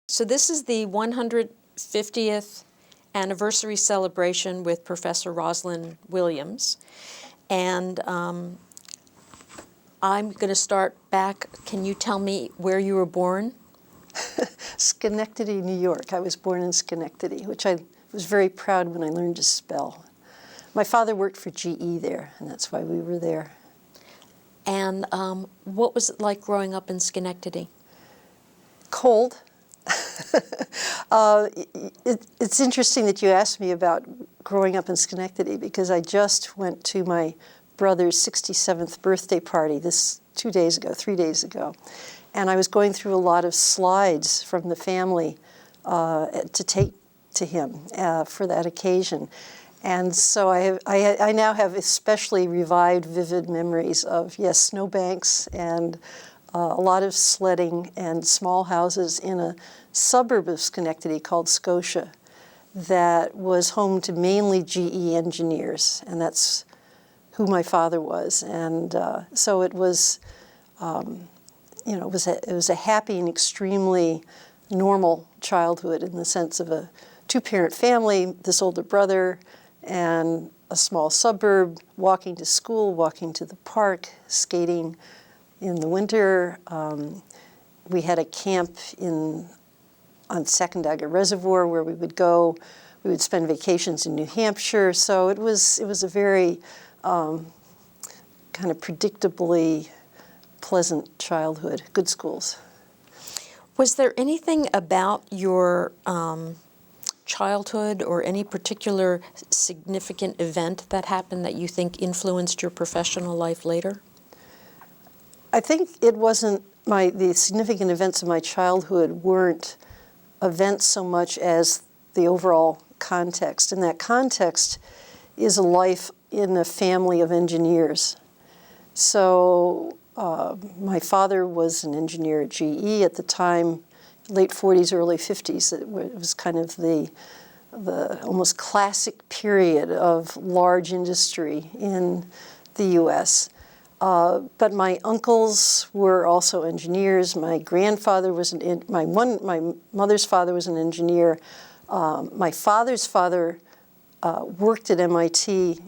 So this is the 150th anniversary celebration with Professor Rosalind Williams. And I'm going to start back. Can you tell me where you were born? Schenectady, New York. I was born in Schenectady, which I was very proud when I learned to spell. My father worked for GE there, and that's why we were there. And what was it like growing up in Schenectady? Cold. It's interesting that you asked me about growing up in Schenectady, because I just went to my brother's 67th birthday party 3 days ago. And I was going through a lot of slides from the family to take to him for that occasion. And so I now have especially revived, vivid memories of, yes, snowbanks and a lot of sledding and small houses in a suburb of Schenectady called Scotia that was home to mainly GE engineers, and that's who my father was. And so it was, it was a happy and extremely normal childhood in the sense of a two-parent family, this older brother, and a small suburb, walking to school, walking to the park, skating in the winter. We had a camp on Sacandaga Reservoir where we would go. We would spend vacations in New Hampshire. So it was a very kind of predictably pleasant childhood, good schools. Was there anything about your childhood or any particular significant event that happened that you think influenced your professional life later? I think it wasn't the significant events of my childhood weren't events so much as the overall context. And that context is a life in a family of engineers. So my father was an engineer at GE at the time, late 40s, early 50s. It was kind of the almost classic period of large industry in the U.S. But my uncles were also engineers. My grandfather was my mother's father was an engineer. My father's father worked at MIT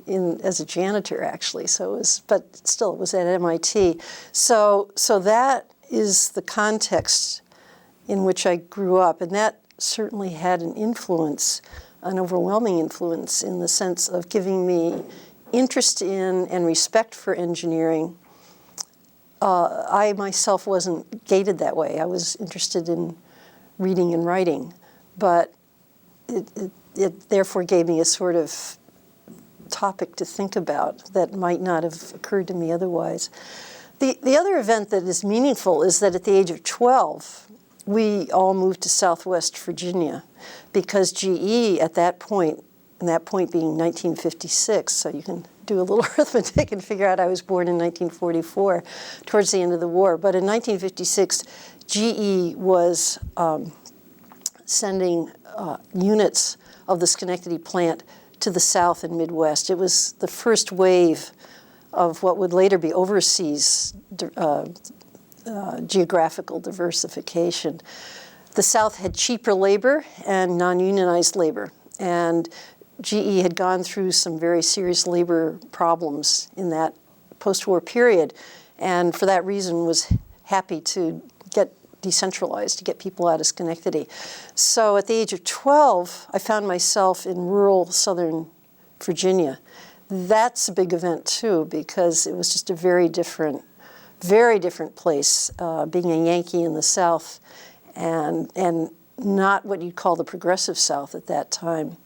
as a janitor, actually. But still, it was at MIT. So that is the context in which I grew up, and that certainly had an influence, an overwhelming influence, in the sense of giving me interest in and respect for engineering. I myself wasn't gated that way. I was interested in reading and writing, but it therefore gave me a sort of topic to think about that might not have occurred to me otherwise. The other event that is meaningful is that at the age of 12, we all moved to Southwest Virginia because GE at that point, and that point being 1956, so you can do a little arithmetic and figure out I was born in 1944, towards the end of the war. But in 1956, GE was sending units of the Schenectady plant to the South and Midwest. It was the first wave of what would later be overseas geographical diversification. The South had cheaper labor and non-unionized labor, and GE had gone through some very serious labor problems in that post-war period, and for that reason was happy to get decentralized, to get people out of Schenectady. So at the age of 12, I found myself in rural southern Virginia. That's a big event too, because it was just a very different place, being a Yankee in the South and not what you'd call the progressive South at that time.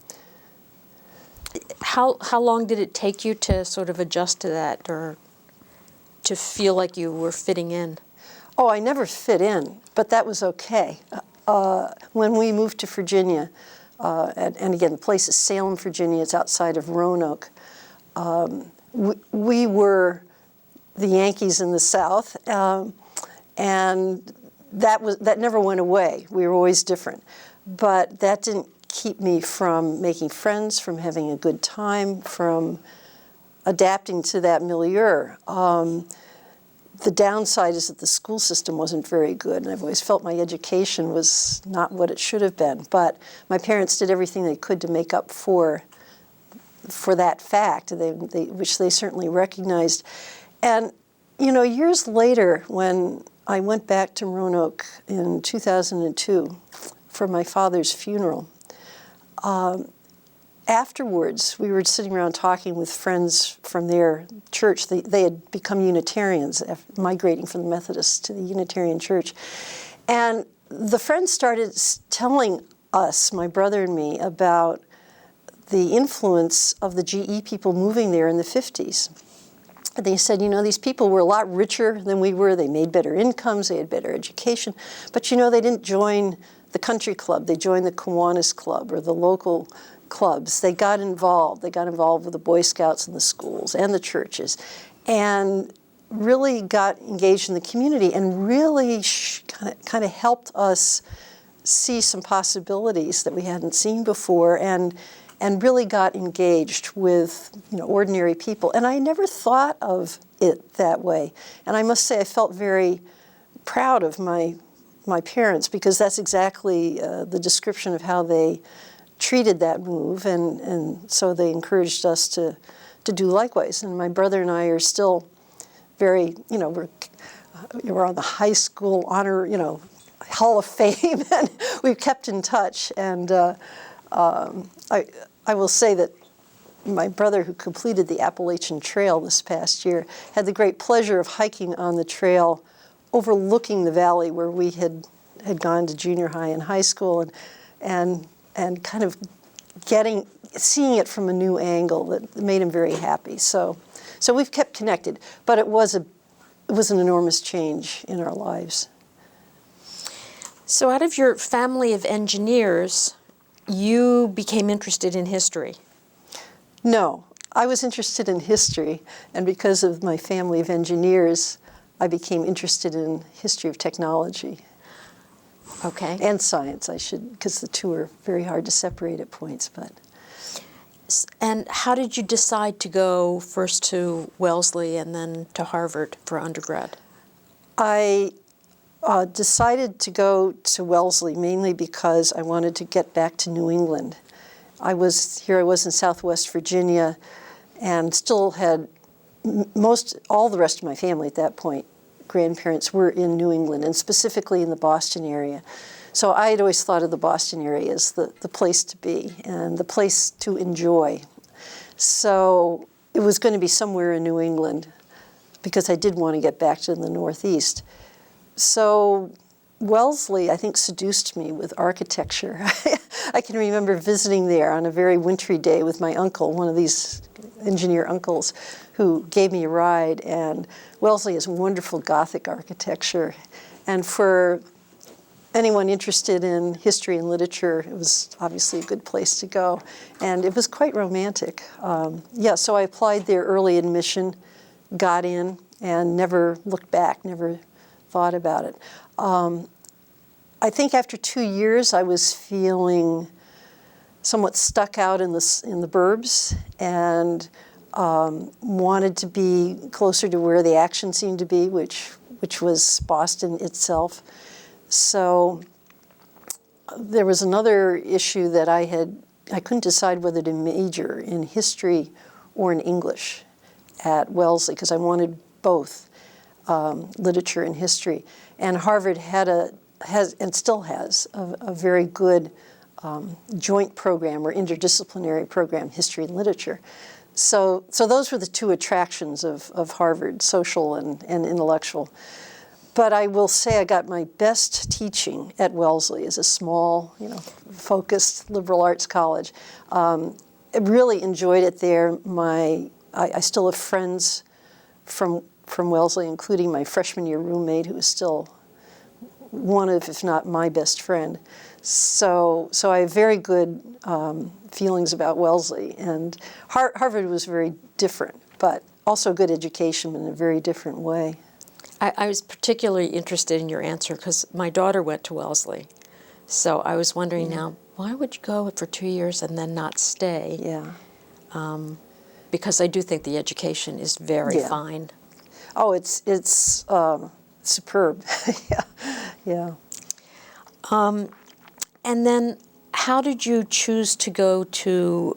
How long did it take you to sort of adjust to that, or to feel like you were fitting in? Oh, I never fit in, but that was okay. When we moved to Virginia, and again, the place is Salem, Virginia. It's outside of Roanoke. We were the Yankees in the South, and that never went away. We were always different, but that didn't keep me from making friends, from having a good time, from adapting to that milieu. the downside is that the school system wasn't very good, and I've always felt my education was not what it should have been. But my parents did everything they could to make up for that fact, which they certainly recognized. And, you know, years later, when I went back to Roanoke in 2002 for my father's funeral, afterwards, we were sitting around talking with friends from their church. They had become Unitarians, migrating from the Methodists to the Unitarian Church. And the friends started telling us, my brother and me, about the influence of the GE people moving there in the 50s. They said, you know, these people were a lot richer than we were. They made better incomes. They had better education. But, you know, they didn't join the country club. They joined the Kiwanis Club or the local clubs. They got involved. They got involved with the Boy Scouts and the schools and the churches, and really got engaged in the community, and really kind of helped us see some possibilities that we hadn't seen before, and really got engaged with, you know, ordinary people. And I never thought of it that way. And I must say I felt very proud of my parents, because that's exactly the description of how they treated that move, and so they encouraged us to do likewise. And my brother and I are still very, you know, we're on the high school honor, you know, Hall of Fame, and we've kept in touch. And I will say that my brother, who completed the Appalachian Trail this past year, had the great pleasure of hiking on the trail overlooking the valley where we had gone to junior high and high school, and kind of seeing it from a new angle that made him very happy. So we've kept connected, but it was an enormous change in our lives. So out of your family of engineers, you became interested in history. No, I was interested in history, and because of my family of engineers, I became interested in history of technology. Okay. And science, because the two are very hard to separate at points. But. And how did you decide to go first to Wellesley and then to Harvard for undergrad? I decided to go to Wellesley mainly because I wanted to get back to New England. I was in Southwest Virginia, and still had all the rest of my family at that point. Grandparents were in New England, and specifically in the Boston area. So I had always thought of the Boston area as the place to be and the place to enjoy. So it was going to be somewhere in New England, because I did want to get back to the Northeast. So Wellesley, I think, seduced me with architecture. I can remember visiting there on a very wintry day with my uncle, one of these engineer uncles, who gave me a ride. And Wellesley has wonderful Gothic architecture. And for anyone interested in history and literature, it was obviously a good place to go. And it was quite romantic. So I applied there early admission, got in, and never looked back, never thought about it. I think after 2 years, I was feeling somewhat stuck out in the burbs, and wanted to be closer to where the action seemed to be, which was Boston itself. So there was another issue that I couldn't decide whether to major in history or in English at Wellesley, because I wanted both, literature and history. And Harvard has and still has a very good joint program or interdisciplinary program, history and literature. So those were the two attractions of Harvard, social and intellectual. But I will say I got my best teaching at Wellesley as a small, focused liberal arts college. I really enjoyed it there. I still have friends from Wellesley, including my freshman year roommate, who is still one of, if not my best friend. So I have very good feelings about Wellesley. And Harvard was very different, but also good education in a very different way. I was particularly interested in your answer because my daughter went to Wellesley. So I was wondering now, why would you go for 2 years and then not stay? Yeah. Because I do think the education is very fine. Oh, it's superb. Yeah, yeah. And then how did you choose to go to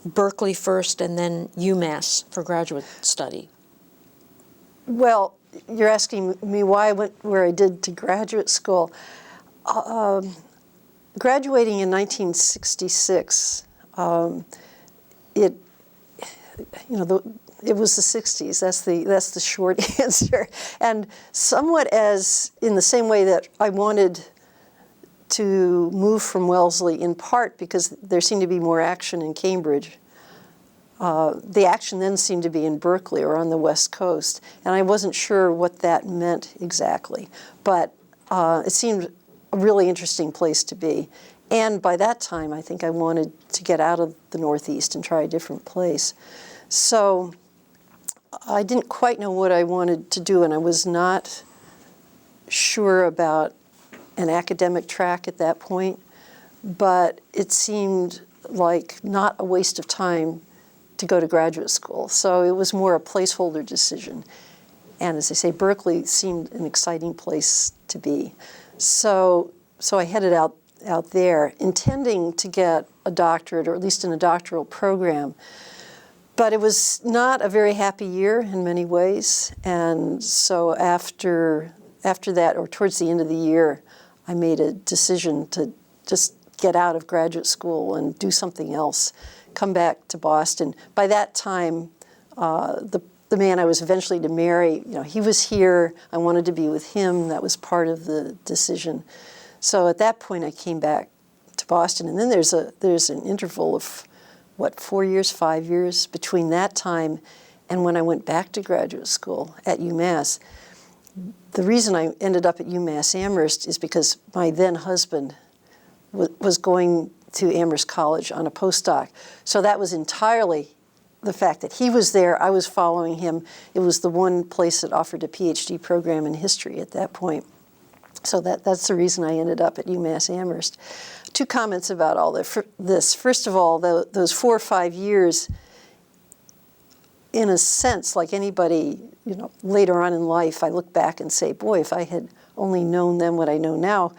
Berkeley first and then UMass for graduate study? Well, you're asking me why I went where I did to graduate school. Graduating in 1966, it it was the 60s. That's the short answer. And somewhat as in the same way that I wanted to move from Wellesley, in part because there seemed to be more action in Cambridge. The action then seemed to be in Berkeley or on the West Coast, and I wasn't sure what that meant exactly. But it seemed a really interesting place to be. And by that time, I think I wanted to get out of the Northeast and try a different place. So I didn't quite know what I wanted to do, and I was not sure about an academic track at that point, but it seemed like not a waste of time to go to graduate school. So it was more a placeholder decision. And as I say, Berkeley seemed an exciting place to be. So I headed out there, intending to get a doctorate, or at least in a doctoral program. But it was not a very happy year in many ways. And so after that, or towards the end of the year, I made a decision to just get out of graduate school and do something else, come back to Boston. By that time, the man I was eventually to marry, he was here. I wanted to be with him. That was part of the decision. So at that point, I came back to Boston. And then there's an interval of, 4 years, 5 years between that time and when I went back to graduate school at UMass. The reason I ended up at UMass Amherst is because my then husband was going to Amherst College on a postdoc. So that was entirely the fact that he was there, I was following him. It was the one place that offered a PhD program in history at that point. So that's the reason I ended up at UMass Amherst. 2 comments about all this. First of all, those 4 or 5 years, in a sense, like anybody, later on in life, I look back and say, boy, if I had only known then what I know now,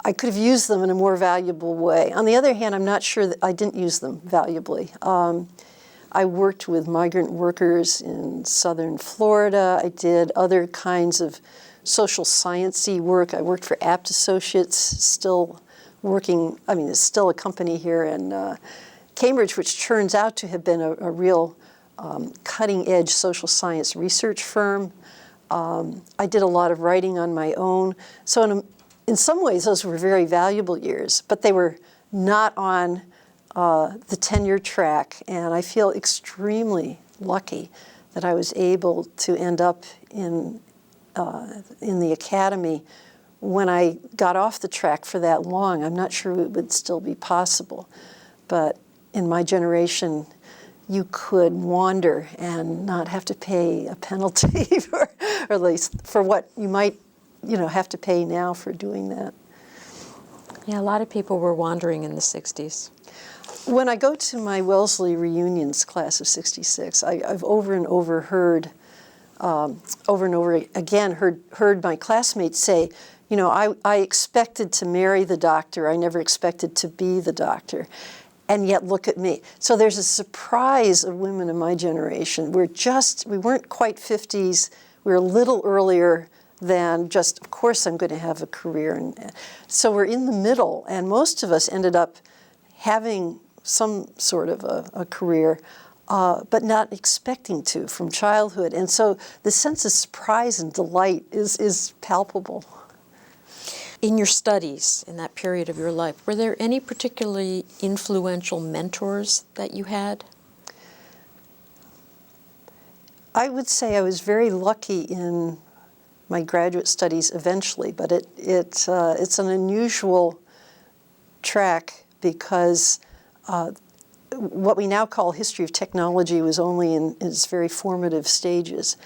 I could have used them in a more valuable way. On the other hand, I'm not sure that I didn't use them valuably. I worked with migrant workers in southern Florida. I did other kinds of social sciencey work. I worked for Apt Associates, still working, there's still a company here in Cambridge, which turns out to have been a real cutting-edge social science research firm. I did a lot of writing on my own. So in some ways, those were very valuable years, but they were not on the tenure track. And I feel extremely lucky that I was able to end up in the academy. When I got off the track for that long, I'm not sure it would still be possible. But in my generation, you could wander and not have to pay a penalty, or at least for what you might, have to pay now for doing that. Yeah, a lot of people were wandering in the 60s. When I go to my Wellesley reunions class of 66, I've over and over heard my classmates say, I expected to marry the doctor. I never expected to be the doctor. And yet look at me. So there's a surprise of women in my generation. We weren't quite 50s. We were a little earlier than just, of course, I'm going to have a career. And so we're in the middle. And most of us ended up having some sort of a career, but not expecting to from childhood. And so the sense of surprise and delight is palpable. In your studies, in that period of your life, were there any particularly influential mentors that you had? I would say I was very lucky in my graduate studies eventually, but it's an unusual track because what we now call history of technology was only in its very formative stages.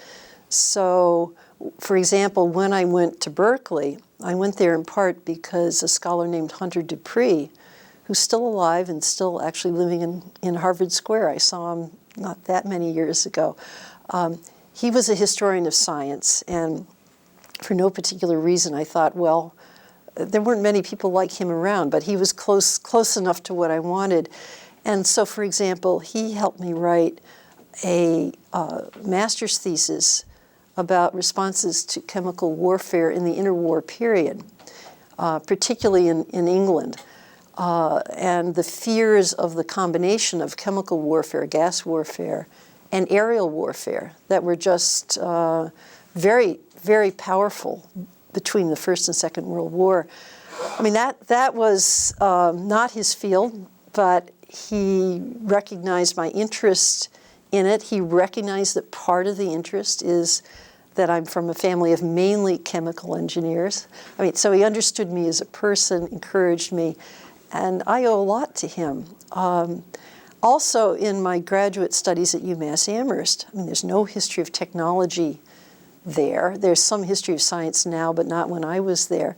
So, for example, when I went to Berkeley, I went there in part because a scholar named Hunter Dupree, who's still alive and still actually living in Harvard Square, I saw him not that many years ago, He was a historian of science, and for no particular reason, I thought, well, there weren't many people like him around, but he was close enough to what I wanted. And so, for example, he helped me write a master's thesis about responses to chemical warfare in the interwar period, particularly in England, and the fears of the combination of chemical warfare, gas warfare, and aerial warfare that were just very, very powerful between the First and Second World War. I mean, that was not his field, but he recognized my interest in it. He recognized that part of the interest is that I'm from a family of mainly chemical engineers. I mean, so he understood me as a person, encouraged me, and I owe a lot to him. Also, in my graduate studies at UMass Amherst, I mean, there's no history of technology there. There's some history of science now, but not when I was there.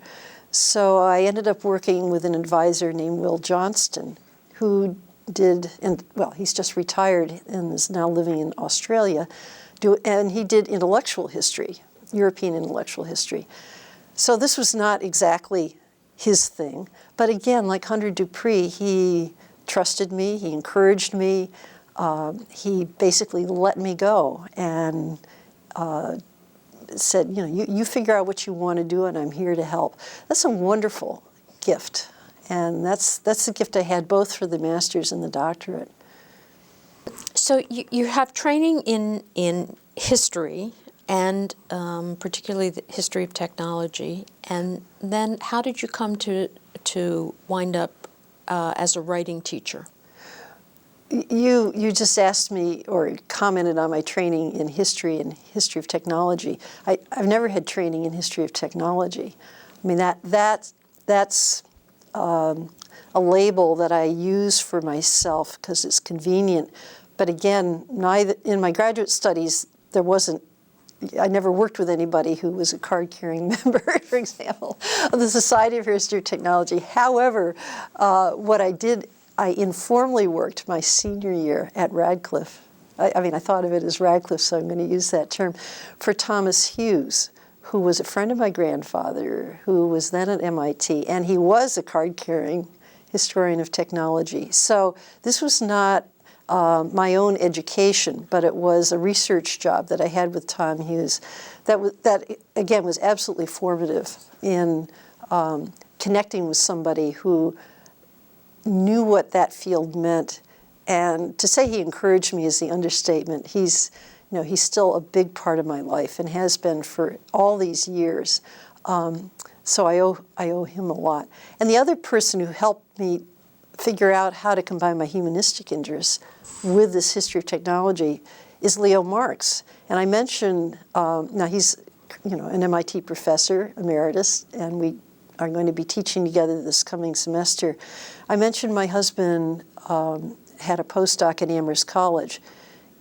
So I ended up working with an advisor named Will Johnston, who did, and well, he's just retired and is now living in Australia, and he did intellectual history, European intellectual history. So this was not exactly his thing, but again, like Hunter Dupree, he trusted me, he encouraged me, he basically let me go and said, you know, you figure out what you want to do and I'm here to help. That's a wonderful gift. And that's the gift I had both for the master's and the doctorate. So you have training in history and particularly the history of technology. And then how did you come to wind up as a writing teacher? You just asked me or commented on my training in history and history of technology. I've never had training in history of technology. I mean, that's a label that I use for myself because it's convenient. But again, neither in my graduate studies, I never worked with anybody who was a card-carrying member, for example, of the Society of History of Technology. However, what I did, I informally worked my senior year at Radcliffe. I mean, I thought of it as Radcliffe, so I'm going to use that term, for Thomas Hughes, who was a friend of my grandfather, who was then at MIT, and he was a card-carrying historian of technology. So this was not my own education, but it was a research job that I had with Tom Hughes that again, was absolutely formative in connecting with somebody who knew what that field meant. And to say he encouraged me is the understatement. He's still a big part of my life and has been for all these years. So I owe him a lot. And the other person who helped me figure out how to combine my humanistic interests with this history of technology is Leo Marx. And I mentioned, now he's an MIT professor emeritus, and we are going to be teaching together this coming semester. I mentioned my husband had a postdoc at Amherst College.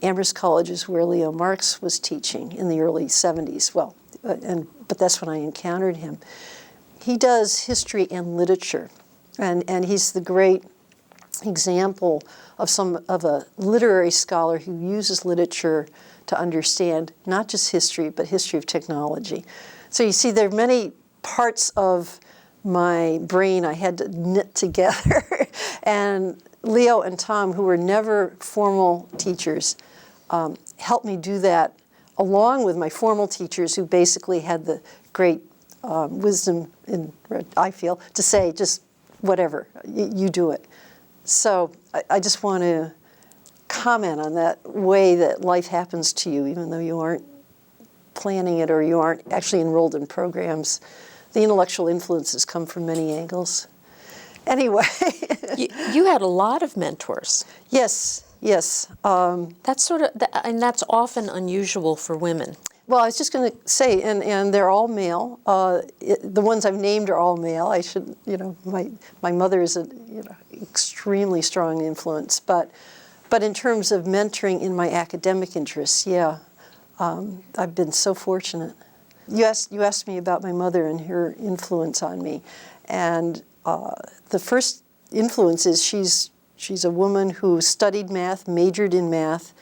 Amherst College is where Leo Marx was teaching in the early 70s. Well, but that's when I encountered him. He does history and literature, and he's the great example of a literary scholar who uses literature to understand not just history, but history of technology. So you see, there are many parts of my brain I had to knit together. And Leo and Tom, who were never formal teachers, helped me do that, along with my formal teachers who basically had the great wisdom, I feel, to say just whatever, you do it. So I just want to comment on that way that life happens to you, even though you aren't planning it or you aren't actually enrolled in programs. The intellectual influences come from many angles. Anyway. You had a lot of mentors. Yes. That's and that's often unusual for women. Well, I was just going to say, and they're all male. The ones I've named are all male. I should, my mother is an extremely strong influence. But in terms of mentoring in my academic interests, yeah, I've been so fortunate. You asked me about my mother and her influence on me, and the first influence is she's a woman who studied math, majored in math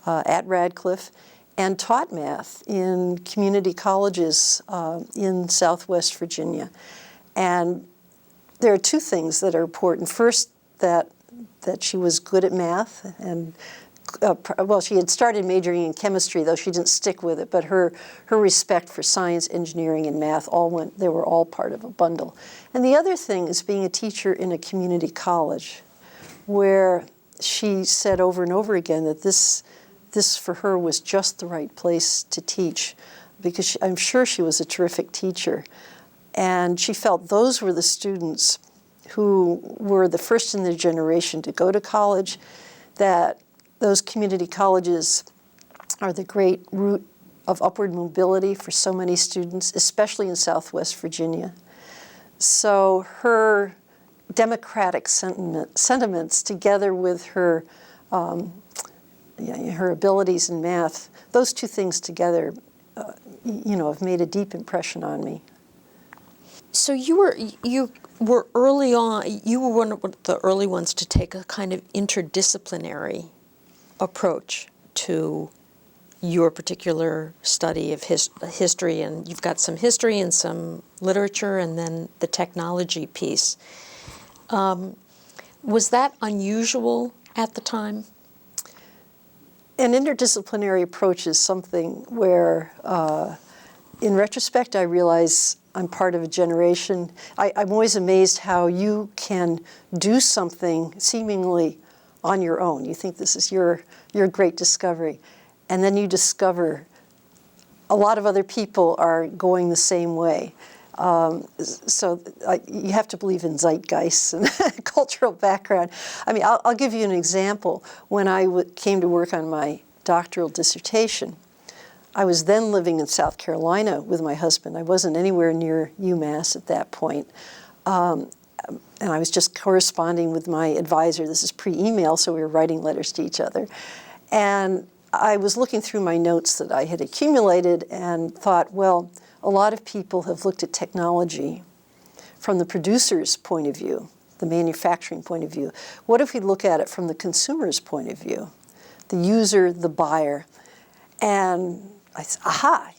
at Radcliffe, and taught math in community colleges in Southwest Virginia. And there are two things that are important. First, that she was good at math, and well, she had started majoring in chemistry, though she didn't stick with it, but her respect for science, engineering, and math they were all part of a bundle. And the other thing is being a teacher in a community college, where she said over and over again that this for her was just the right place to teach, because I'm sure she was a terrific teacher. And she felt those were the students who were the first in their generation to go to college, that those community colleges are the great route of upward mobility for so many students, especially in Southwest Virginia. So her democratic sentiments, together with her her abilities in math, those two things together, have made a deep impression on me. So you were early on. You were one of the early ones to take a kind of interdisciplinary approach to your particular study of history, and you've got some history and some literature, and then the technology piece. Was that unusual at the time? An interdisciplinary approach is something where, in retrospect, I realize I'm part of a generation. I'm always amazed how you can do something seemingly on your own. You think this is your great discovery. And then you discover a lot of other people are going the same way. So you have to believe in zeitgeist and cultural background. I mean, I'll give you an example. When I came to work on my doctoral dissertation, I was then living in South Carolina with my husband. I wasn't anywhere near UMass at that point. And I was just corresponding with my advisor. This is pre-email, so we were writing letters to each other. And I was looking through my notes that I had accumulated and thought, well, a lot of people have looked at technology from the producer's point of view, the manufacturing point of view. What if we look at it from the consumer's point of view, the user, the buyer? And I said, aha,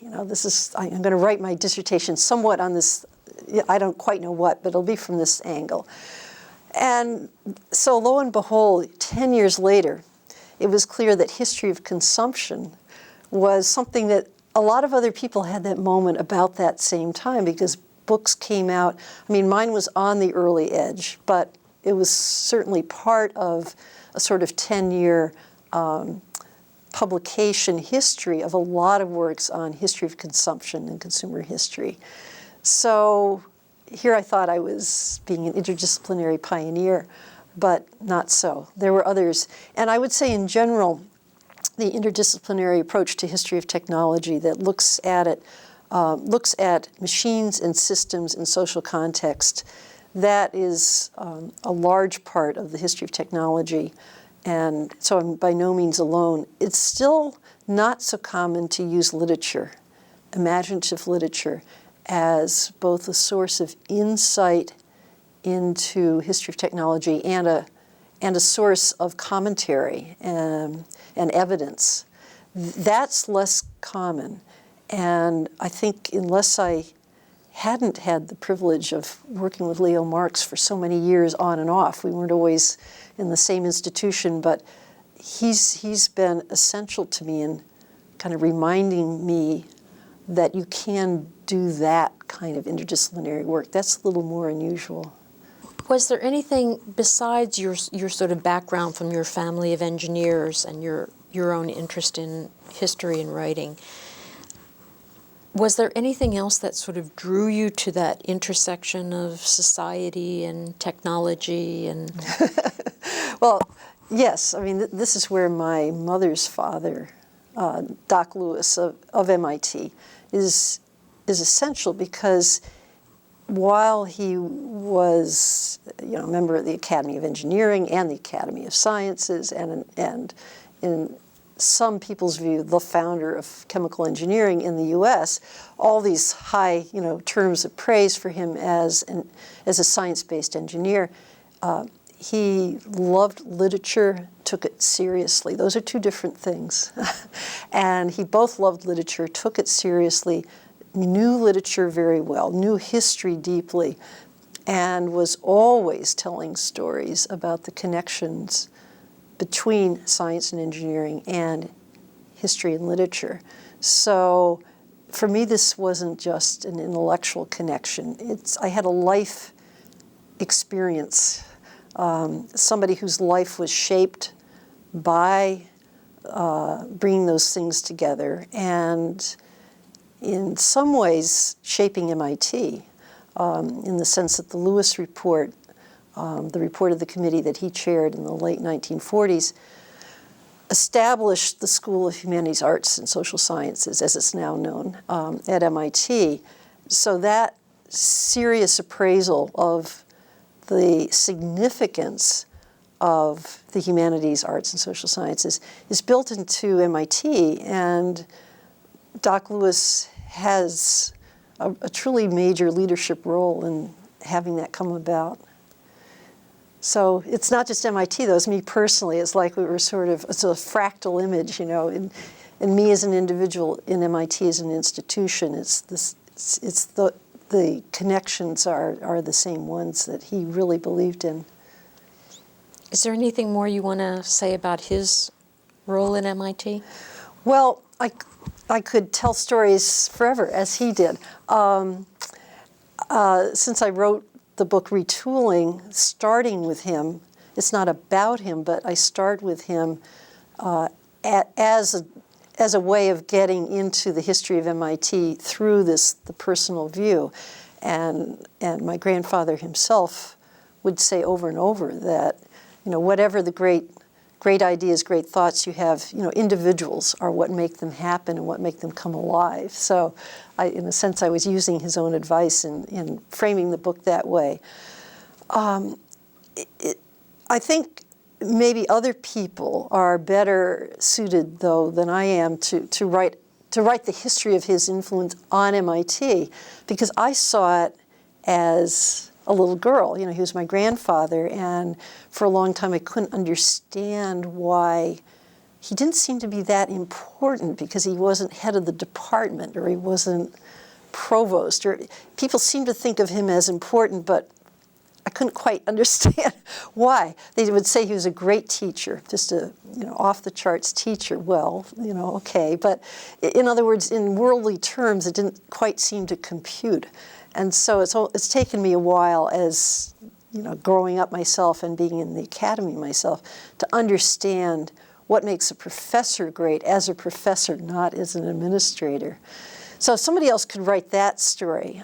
I'm going to write my dissertation somewhat on this. I don't quite know what, but it'll be from this angle. And so lo and behold, 10 years later, it was clear that history of consumption was something that a lot of other people had that moment about that same time, because books came out. I mean, mine was on the early edge, but it was certainly part of a sort of 10-year publication history of a lot of works on history of consumption and consumer history. So here I thought I was being an interdisciplinary pioneer, but not so. There were others. And I would say in general, the interdisciplinary approach to history of technology that looks at machines and systems in social context, that is a large part of the history of technology. And so I'm by no means alone. It's still not so common to use literature, imaginative literature, as both a source of insight into history of technology and a source of commentary and evidence. That's less common. And I think unless I hadn't had the privilege of working with Leo Marx for so many years on and off, we weren't always in the same institution, but he's been essential to me in kind of reminding me that you can do that kind of interdisciplinary work. That's a little more unusual. Was there anything besides your sort of background from your family of engineers and your own interest in history and writing, was there anything else that sort of drew you to that intersection of society and technology and? Well, yes. I mean, this is where my mother's father, Doc Lewis of MIT, is essential, because while he was, a member of the Academy of Engineering and the Academy of Sciences, and in some people's view, the founder of chemical engineering in the U.S., all these high, terms of praise for him as a science-based engineer. He loved literature, took it seriously. Those are two different things. And he both loved literature, took it seriously, knew literature very well, knew history deeply, and was always telling stories about the connections between science and engineering and history and literature. So for me, this wasn't just an intellectual connection. I had a life experience, somebody whose life was shaped by bringing those things together, and in some ways shaping MIT, in the sense that the Lewis Report, the report of the committee that he chaired in the late 1940s, established the School of Humanities, Arts, and Social Sciences, as it's now known, at MIT. So that serious appraisal of the significance of the humanities, arts, and social sciences is built into MIT, and Doc Lewis has a truly major leadership role in having that come about. So it's not just MIT, though. It's me personally. It's like we were it's a fractal image, you know, and me as an individual, in MIT as an institution. The connections are the same ones that he really believed in. Is there anything more you want to say about his role in MIT? Well, I could tell stories forever, as he did. Since I wrote the book Retooling, starting with him, it's not about him, but I start with him as a way of getting into the history of MIT through the personal view. And my grandfather himself would say over and over that, you know, whatever the great ideas, great thoughts you have, you know, individuals are what make them happen and what make them come alive. So in a sense, I was using his own advice in framing the book that way. I think maybe other people are better suited, though, than I am to write the history of his influence on MIT, because I saw it as a little girl. You know, he was my grandfather, and for a long time I couldn't understand why he didn't seem to be that important, because he wasn't head of the department, or he wasn't provost, or people seemed to think of him as important, but I couldn't quite understand why. They would say he was a great teacher, just a, you know, off-the-charts teacher. Well, you know, okay, but in other words, in worldly terms, it didn't quite seem to compute. And so it's taken me a while, as, you know, growing up myself and being in the academy myself, to understand what makes a professor great as a professor, not as an administrator. So if somebody else could write that story.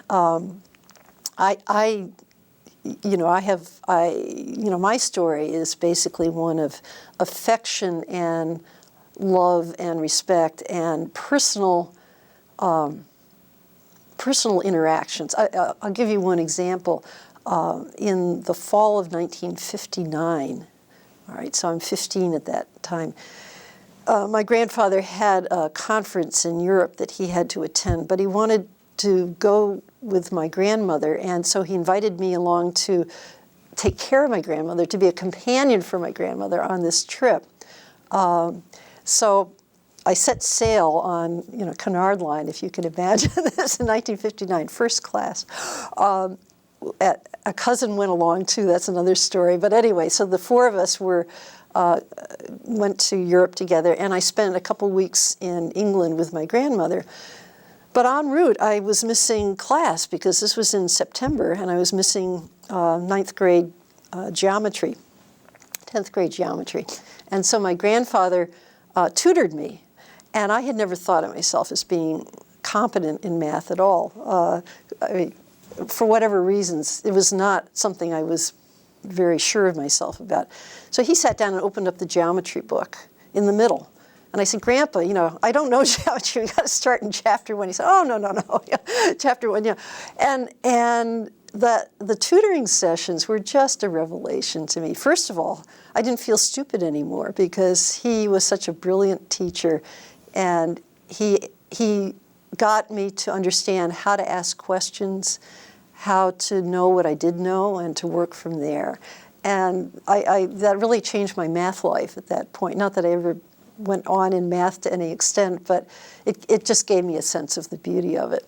My story is basically one of affection and love and respect and personal interactions. I'll give you one example. In the fall of 1959, all right, so I'm 15 at that time, my grandfather had a conference in Europe that he had to attend, but he wanted to go with my grandmother, and so he invited me along to take care of my grandmother, to be a companion for my grandmother on this trip. So I set sail on, you know, Cunard Line, if you can imagine this, in 1959, first class. A cousin went along too. That's another story. But anyway, so the four of us went to Europe together, and I spent a couple weeks in England with my grandmother. But en route, I was missing class, because this was in September, and I was missing 9th grade geometry, 10th grade geometry. And so my grandfather tutored me, and I had never thought of myself as being competent in math at all. I mean, for whatever reasons, it was not something I was very sure of myself about. So he sat down and opened up the geometry book in the middle. And I said, Grandpa, you know, I don't know geometry. We got to start in chapter 1. He said, oh, no, yeah, chapter 1, yeah. And the tutoring sessions were just a revelation to me. First of all, I didn't feel stupid anymore, because he was such a brilliant teacher, and he got me to understand how to ask questions, how to know what I did know, and to work from there. And that really changed my math life at that point. Not that I ever went on in math to any extent, but it just gave me a sense of the beauty of it.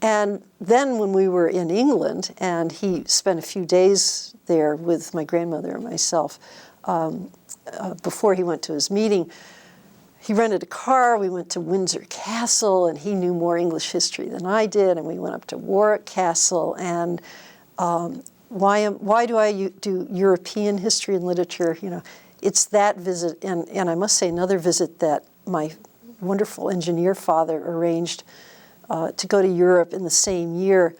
And then when we were in England, and he spent a few days there with my grandmother and myself before he went to his meeting, he rented a car. We went to Windsor Castle, and he knew more English history than I did, and we went up to Warwick Castle. And why do I do European history and literature? You know, it's that visit, and I must say another visit that my wonderful engineer father arranged to go to Europe in the same year.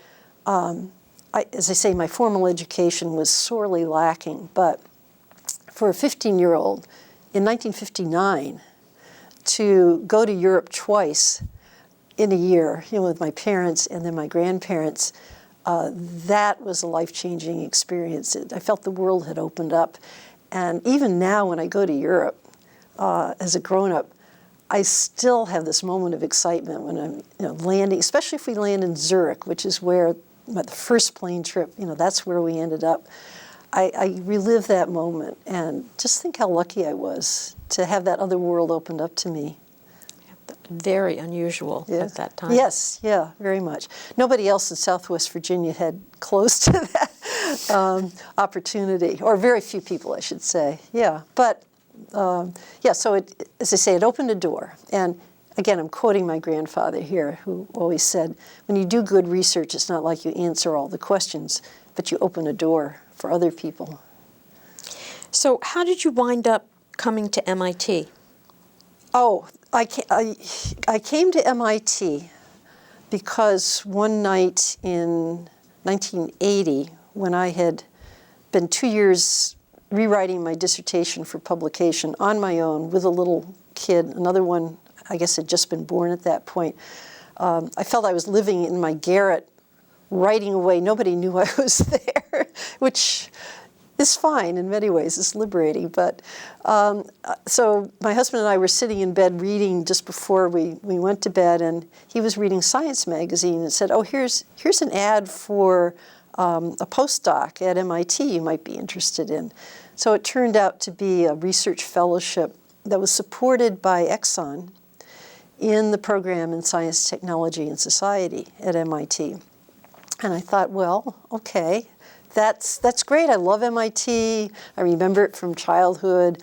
As I say, my formal education was sorely lacking, but for a 15-year-old in 1959 to go to Europe twice in a year, you know, with my parents and then my grandparents, that was a life-changing experience. I felt the world had opened up. And even now when I go to Europe as a grown-up, I still have this moment of excitement when I'm landing, especially if we land in Zurich, which is where the first plane trip, that's where we ended up. I relive that moment and just think how lucky I was to have that other world opened up to me. Very unusual at that time. Yes, yeah, very much. Nobody else in Southwest Virginia had close to that opportunity, or very few people, I should say. Yeah, but so as I say, it opened a door. And again, I'm quoting my grandfather here, who always said, when you do good research, it's not like you answer all the questions, but you open a door for other people. So how did you wind up coming to MIT? Oh, I came to MIT because one night in 1980, when I had been 2 years rewriting my dissertation for publication on my own with a little kid, another one I guess had just been born at that point, I felt I was living in my garret, writing away. Nobody knew I was there, which is fine in many ways. It's liberating. But so my husband and I were sitting in bed reading just before we went to bed, and he was reading Science magazine and said, "Oh, here's an ad for a postdoc at MIT you might be interested in." So it turned out to be a research fellowship that was supported by Exxon in the program in Science, Technology, and Society at MIT. And I thought, well, okay, that's great. I love MIT. I remember it from childhood.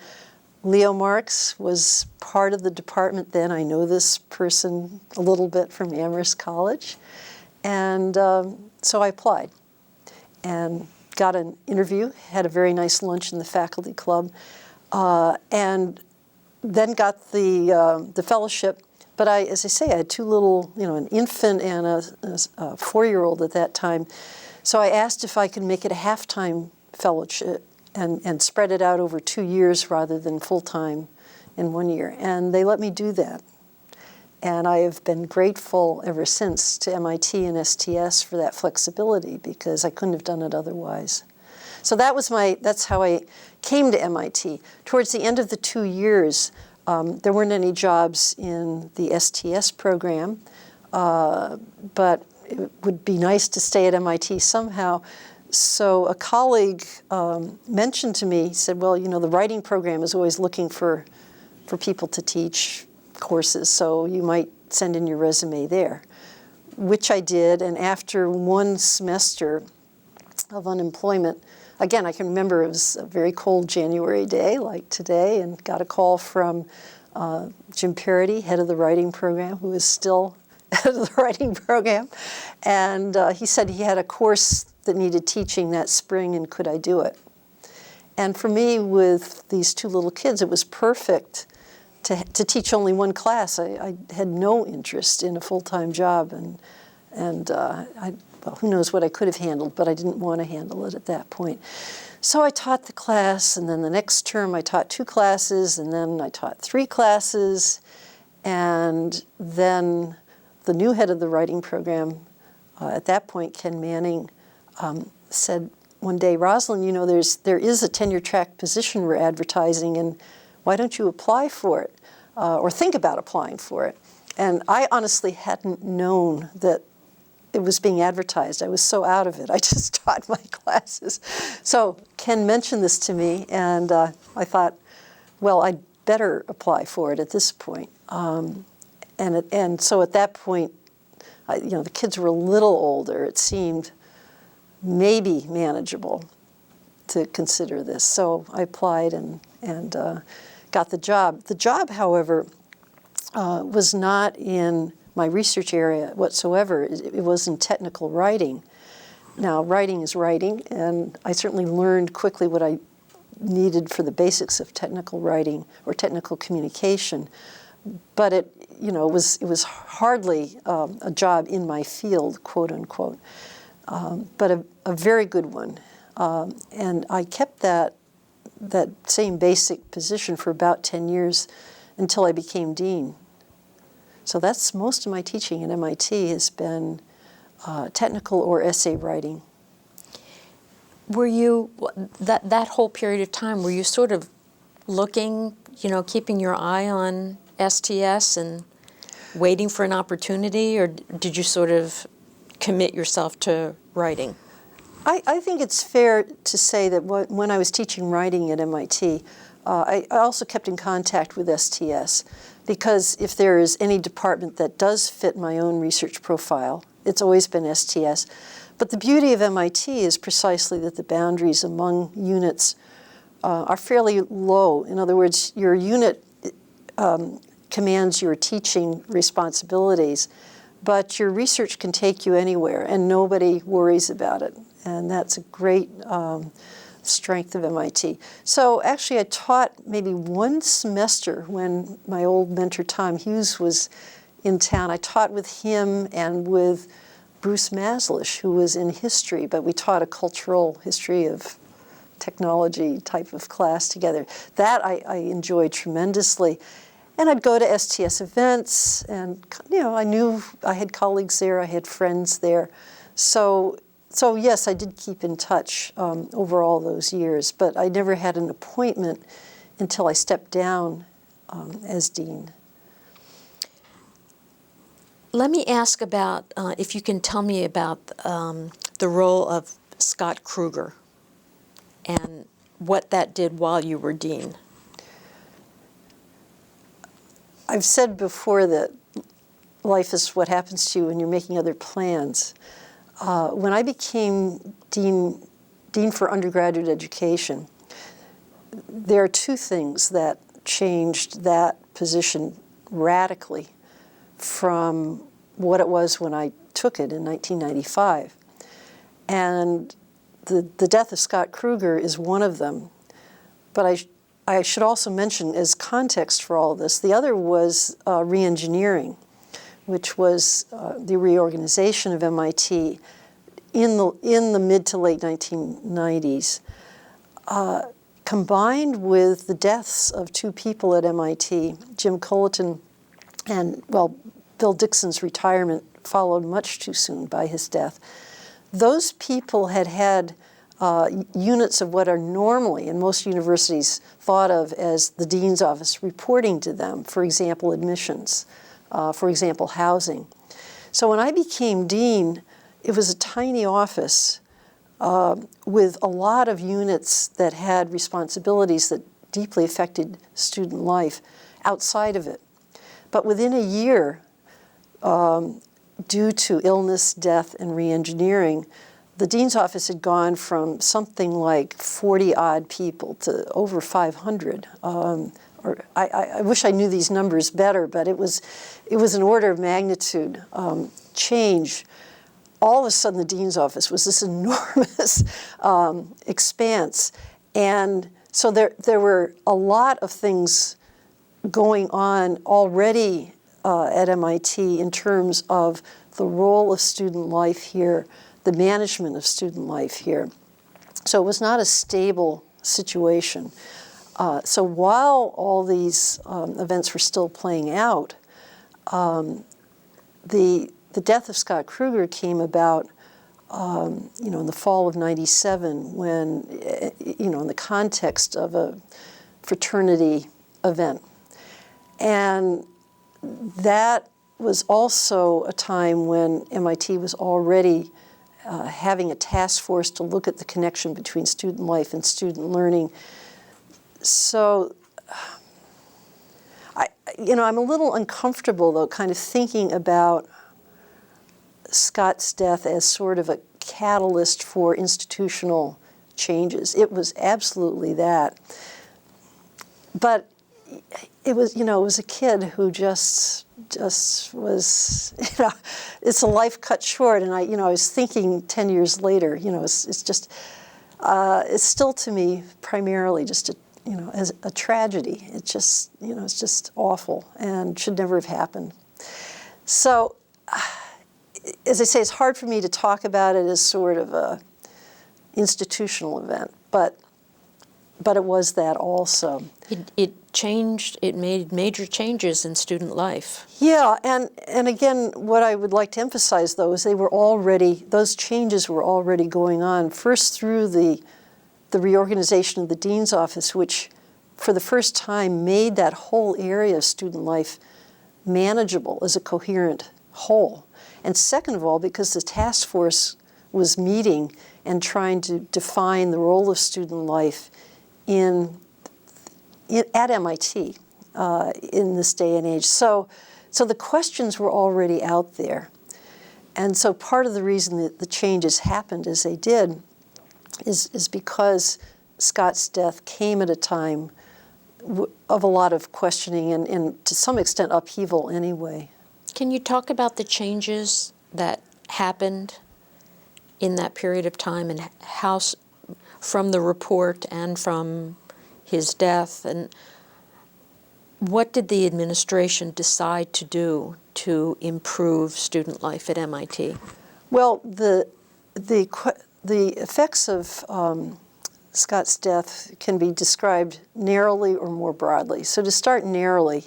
Leo Marx was part of the department then. I know this person a little bit from Amherst College. And so I applied and got an interview, had a very nice lunch in the faculty club, and then got the fellowship. But as I say, I had two little, an infant and a 4-year-old at that time. So I asked if I could make it a half-time fellowship and spread it out over 2 years rather than full-time in 1 year. And they let me do that. And I have been grateful ever since to MIT and STS for that flexibility, because I couldn't have done it otherwise. So that's how I came to MIT. Towards the end of the 2 years, there weren't any jobs in the STS program, but it would be nice to stay at MIT somehow. So a colleague mentioned to me, he said, well, the writing program is always looking for people to teach courses, so you might send in your resume there, which I did. And after one semester of unemployment, again, I can remember it was a very cold January day like today, and got a call from Jim Parody, head of the writing program, who is still head of the writing program. And he said he had a course that needed teaching that spring, and could I do it? And for me, with these two little kids, it was perfect to teach only one class. I had no interest in a full-time job, and well, who knows what I could have handled, but I didn't want to handle it at that point. So I taught the class, and then the next term I taught 2 classes, and then I taught 3 classes, and then the new head of the writing program, at that point, Ken Manning, said one day, Rosalind, there is a tenure-track position we're advertising, and why don't you apply for it, or think about applying for it? And I honestly hadn't known that it was being advertised. I was so out of it. I just taught my classes. So Ken mentioned this to me, and I thought, well, I'd better apply for it at this point. And so at that point, the kids were a little older. It seemed maybe manageable to consider this. So I applied and got the job. The job, however, was not in my research area whatsoever. It was in technical writing. Now, writing is writing, and I certainly learned quickly what I needed for the basics of technical writing or technical communication. But it was hardly a job in my field, quote unquote, but a very good one. And I kept that same basic position for about 10 years until I became dean. So that's most of my teaching at MIT has been technical or essay writing. Were you, that whole period of time, were you sort of looking, keeping your eye on STS and waiting for an opportunity, or did you sort of commit yourself to writing? I think it's fair to say that when I was teaching writing at MIT, I also kept in contact with STS, because if there is any department that does fit my own research profile, it's always been STS. But the beauty of MIT is precisely that the boundaries among units are fairly low. In other words, your unit commands your teaching responsibilities, but your research can take you anywhere, and nobody worries about it. And that's a great strength of MIT. So actually, I taught maybe one semester when my old mentor Tom Hughes was in town. I taught with him and with Bruce Maslish, who was in history, but we taught a cultural history of technology type of class together. That I enjoyed tremendously. And I'd go to STS events, and I knew I had colleagues there, I had friends there. So yes, I did keep in touch over all those years, but I never had an appointment until I stepped down as dean. Let me ask about, if you can tell me about the role of Scott Krueger and what that did while you were dean. I've said before that life is what happens to you when you're making other plans. When I became dean for undergraduate education, there are two things that changed that position radically from what it was when I took it in 1995. And the death of Scott Krueger is one of them. But I should also mention, as context for all of this, the other was re-engineering, which was the reorganization of MIT in the mid to late 1990s, combined with the deaths of two people at MIT, Jim Culleton and, well, Bill Dixon's retirement followed much too soon by his death. Those people had units of what are normally, in most universities, thought of as the dean's office reporting to them, for example, admissions, for example, housing. So when I became dean, it was a tiny office with a lot of units that had responsibilities that deeply affected student life outside of it. But within a year, due to illness, death, and re-engineering, the dean's office had gone from something like 40-odd people to over 500. I wish I knew these numbers better, but it was an order of magnitude change. All of a sudden, the dean's office was this enormous expanse. And so there were a lot of things going on already at MIT in terms of the role of student life here, the management of student life here. So it was not a stable situation. So while all these events were still playing out, the death of Scott Krueger came about in the fall of '97 when, in the context of a fraternity event. And that was also a time when MIT was already having a task force to look at the connection between student life and student learning. So, I'm a little uncomfortable, though, kind of thinking about Scott's death as sort of a catalyst for institutional changes. It was absolutely that. But it was a kid who just was, it's a life cut short. And I was thinking 10 years later, it's just, it's still to me primarily just as a tragedy. It's just, it's just awful and should never have happened. So, as I say, it's hard for me to talk about it as sort of a institutional event, but it was that also. It made major changes in student life. Yeah, and again, what I would like to emphasize, though, is those changes were already going on, first through the reorganization of the dean's office, which for the first time made that whole area of student life manageable as a coherent whole. And second of all, because the task force was meeting and trying to define the role of student life at MIT in this day and age. So the questions were already out there. And so part of the reason that the changes happened as they did is because Scott's death came at a time of a lot of questioning and to some extent upheaval anyway. Can you talk about the changes that happened in that period of time and how, from the report and from his death, and what did the administration decide to do to improve student life at MIT? Well, the effects of Scott's death can be described narrowly or more broadly. So to start narrowly,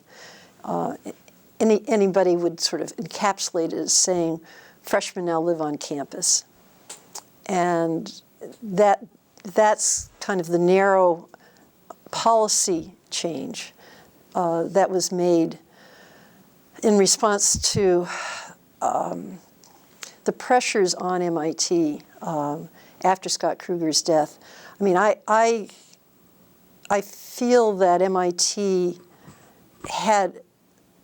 anybody would sort of encapsulate it as saying freshmen now live on campus. And that's kind of the narrow policy change that was made in response to the pressures on MIT after Scott Krueger's death. I mean, I feel that MIT had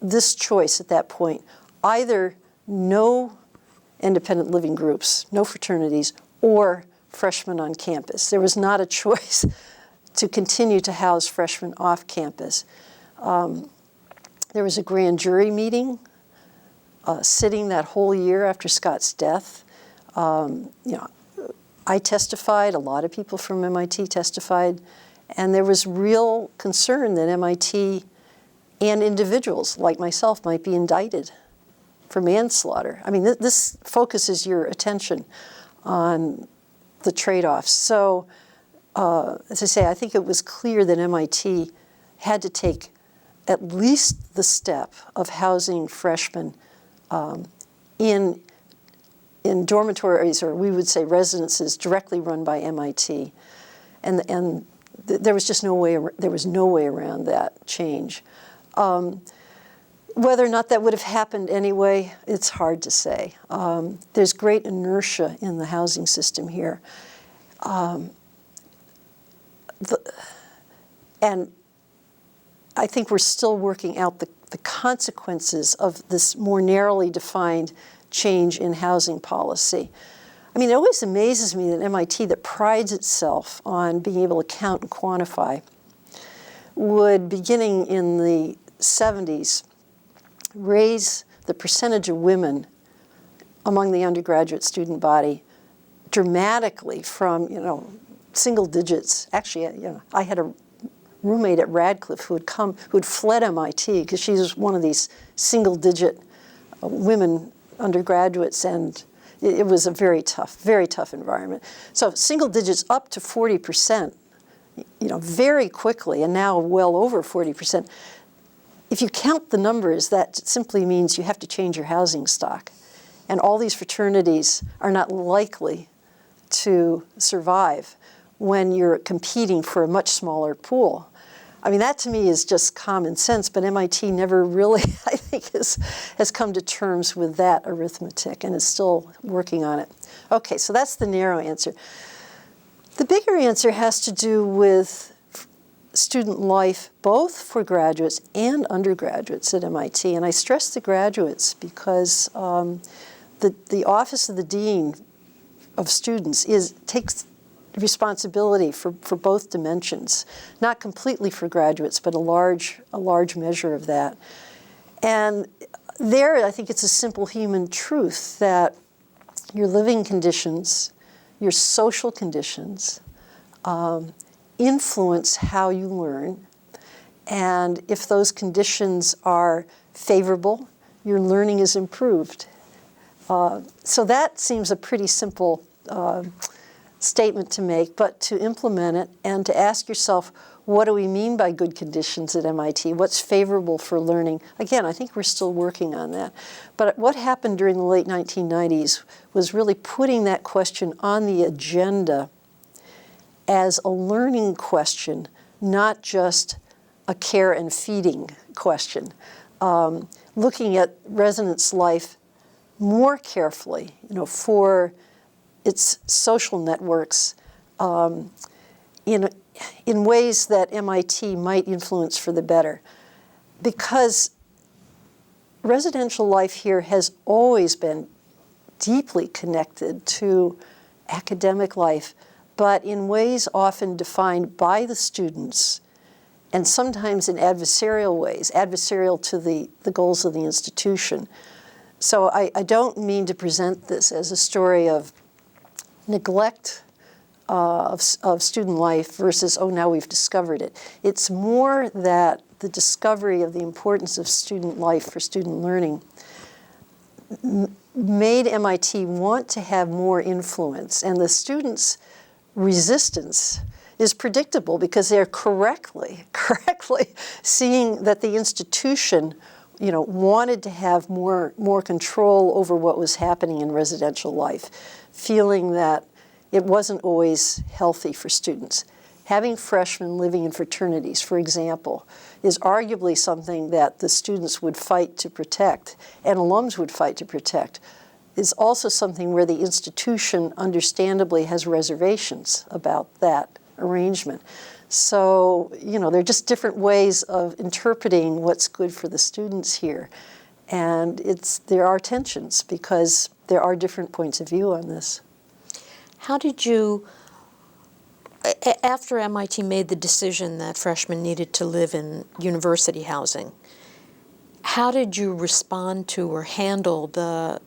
this choice at that point: either no independent living groups, no fraternities, or freshmen on campus. There was not a choice to continue to house freshmen off campus. There was a grand jury meeting sitting that whole year after Scott's death. I testified, a lot of people from MIT testified, and there was real concern that MIT and individuals like myself might be indicted for manslaughter. I mean, this focuses your attention on the trade-offs. So, as I say, I think it was clear that MIT had to take at least the step of housing freshmen in dormitories, or we would say residences, directly run by MIT, and there was just no way around that change. Whether or not that would have happened anyway, it's hard to say. There's great inertia in the housing system here. And I think we're still working out the consequences of this more narrowly defined change in housing policy. I mean, it always amazes me that MIT, that prides itself on being able to count and quantify, would, beginning in the 70s, raise the percentage of women among the undergraduate student body dramatically from, single digits. Actually, I had a roommate at Radcliffe who'd fled MIT because she was one of these single-digit women undergraduates, and it was a very tough environment. So single digits up to 40%, very quickly, and now well over 40%. If you count the numbers, that simply means you have to change your housing stock. And all these fraternities are not likely to survive when you're competing for a much smaller pool. I mean, that to me is just common sense, but MIT never really, I think, has come to terms with that arithmetic and is still working on it. Okay, so that's the narrow answer. The bigger answer has to do with student life, both for graduates and undergraduates at MIT. And I stress the graduates because the Office of the Dean of Students takes responsibility for both dimensions, not completely for graduates, but a large measure of that. And there, I think it's a simple human truth that your living conditions, your social conditions, influence how you learn. And if those conditions are favorable, your learning is improved. So that seems a pretty simple statement to make, but to implement it and to ask yourself, what do we mean by good conditions at MIT? What's favorable for learning? Again, I think we're still working on that. But what happened during the late 1990s was really putting that question on the agenda as a learning question, not just a care and feeding question. Looking at residence life more carefully, for its social networks in ways that MIT might influence for the better. Because residential life here has always been deeply connected to academic life, but in ways often defined by the students, and sometimes in adversarial ways, adversarial to the goals of the institution. So I don't mean to present this as a story of neglect of student life versus, oh, now we've discovered it. It's more that the discovery of the importance of student life for student learning made MIT want to have more influence. And the students' resistance is predictable because they're correctly seeing that the institution wanted to have more control over what was happening in residential life, feeling that it wasn't always healthy for students. Having freshmen living in fraternities, for example, is arguably something that the students would fight to protect and alums would fight to protect. Is also something where the institution understandably has reservations about that arrangement. So, there are just different ways of interpreting what's good for the students here. And there are tensions because there are different points of view on this. How did you, after MIT made the decision that freshmen needed to live in university housing, how did you respond to or handle the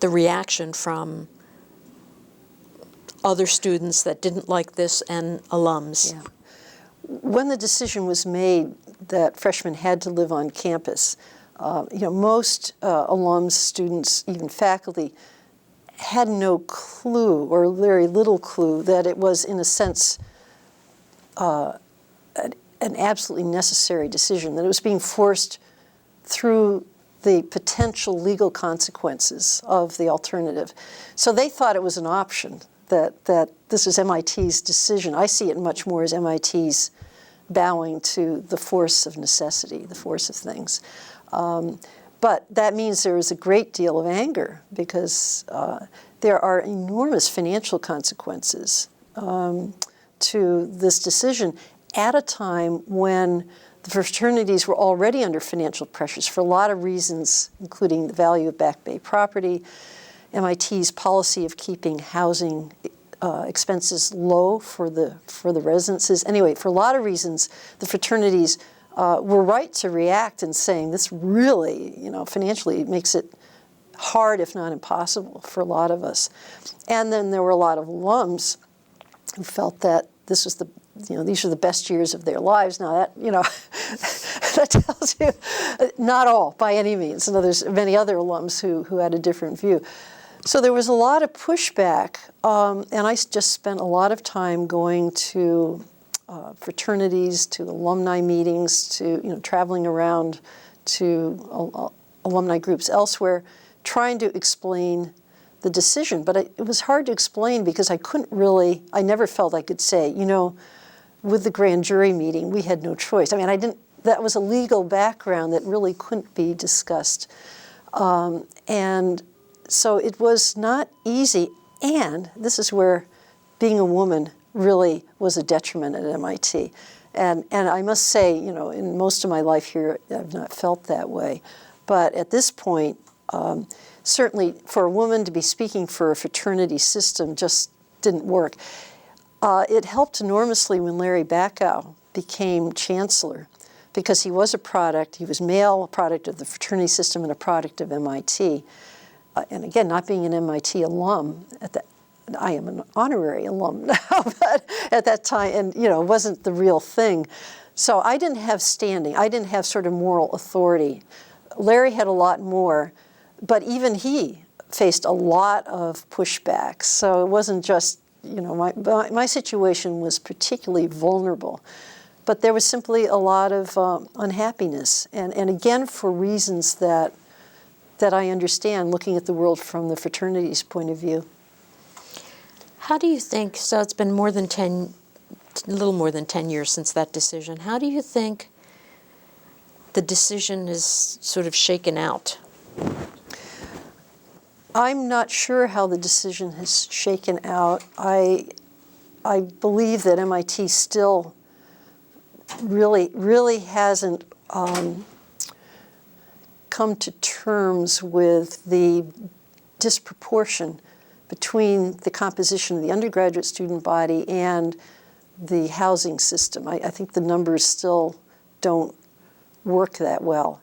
reaction from other students that didn't like this and alums? Yeah. When the decision was made that freshmen had to live on campus, most alums, students, even faculty, had no clue or very little clue that it was, in a sense, an absolutely necessary decision, that it was being forced through the potential legal consequences of the alternative. So they thought it was an option, that this is MIT's decision. I see it much more as MIT's bowing to the force of necessity, the force of things. But that means there is a great deal of anger because there are enormous financial consequences to this decision at a time when the fraternities were already under financial pressures for a lot of reasons, including the value of Back Bay property, MIT's policy of keeping housing expenses low for the residences. Anyway, for a lot of reasons, the fraternities were right to react and saying this really, financially makes it hard, if not impossible, for a lot of us. And then there were a lot of alums who felt that this was these are the best years of their lives. Now that, that tells you, not all by any means. And there's many other alums who had a different view. So there was a lot of pushback, and I just spent a lot of time going to fraternities, to alumni meetings, to traveling around to alumni groups elsewhere, trying to explain the decision. But it was hard to explain because I never felt I could say, with the grand jury meeting, we had no choice. I mean, that was a legal background that really couldn't be discussed. And so it was not easy. And this is where being a woman really was a detriment at MIT. And I must say, in most of my life here, I've not felt that way. But at this point, certainly for a woman to be speaking for a fraternity system just didn't work. It helped enormously when Larry Bacow became chancellor, because he was male, a product of the fraternity system and a product of MIT. And again, not being an MIT alum, I am an honorary alum now, but at that time, and it wasn't the real thing. So I didn't have standing. I didn't have sort of moral authority. Larry had a lot more, but even he faced a lot of pushback. So it wasn't just, my situation was particularly vulnerable. But there was simply a lot of unhappiness. And again, for reasons that I understand, looking at the world from the fraternity's point of view. How do you think, so it's been a little more than 10 years since that decision. How do you think the decision is sort of shaken out? I'm not sure how the decision has shaken out. I believe that MIT still really hasn't come to terms with the disproportion between the composition of the undergraduate student body and the housing system. I think the numbers still don't work that well.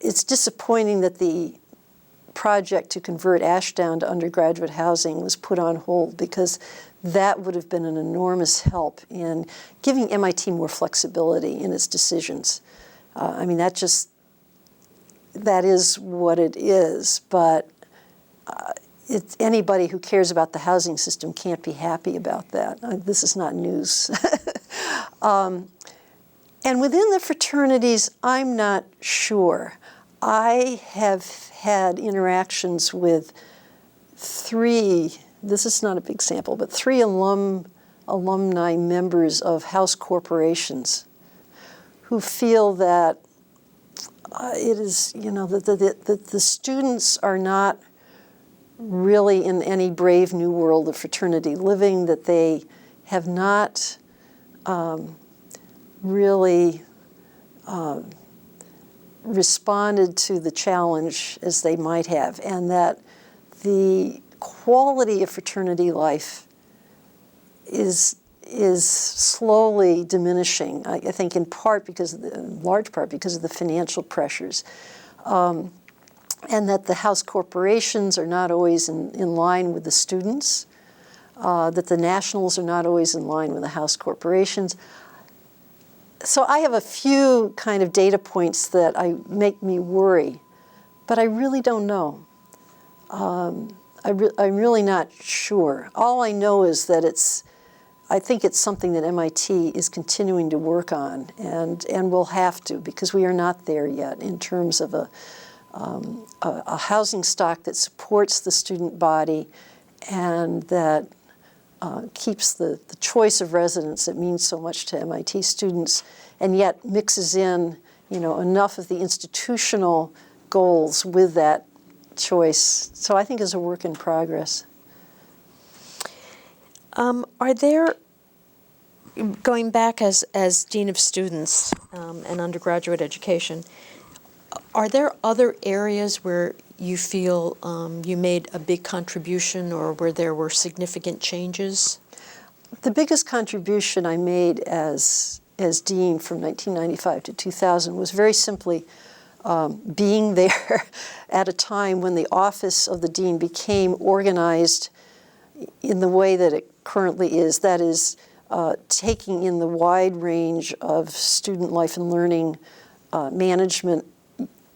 It's disappointing that the project to convert Ashdown to undergraduate housing was put on hold, because that would have been an enormous help in giving MIT more flexibility in its decisions. I mean, that is what it is, but anybody who cares about the housing system can't be happy about that. This is not news. And within the fraternities, I'm not sure. I have had interactions with this is not a big sample, but 3 alumni members of house corporations who feel that it is, that the students are not really in any brave new world of fraternity living, that they have not really responded to the challenge as they might have, and that the quality of fraternity life is slowly diminishing. I think in large part because of the financial pressures, and that the house corporations are not always in line with the students, that the nationals are not always in line with the house corporations. So I have a few kind of data points that make me worry, but I really don't know. I'm really not sure. All I know is that I think it's something that MIT is continuing to work on, and will have to, because we are not there yet in terms of a housing stock that supports the student body and that keeps the choice of residence that means so much to MIT students, and yet mixes in, enough of the institutional goals with that choice. So I think it's a work in progress. Are there, going back as Dean of Students and undergraduate education, are there other areas where you feel you made a big contribution, or where there were significant changes? The biggest contribution I made as dean from 1995 to 2000 was very simply being there at a time when the office of the dean became organized in the way that it currently is. That is, taking in the wide range of student life and learning management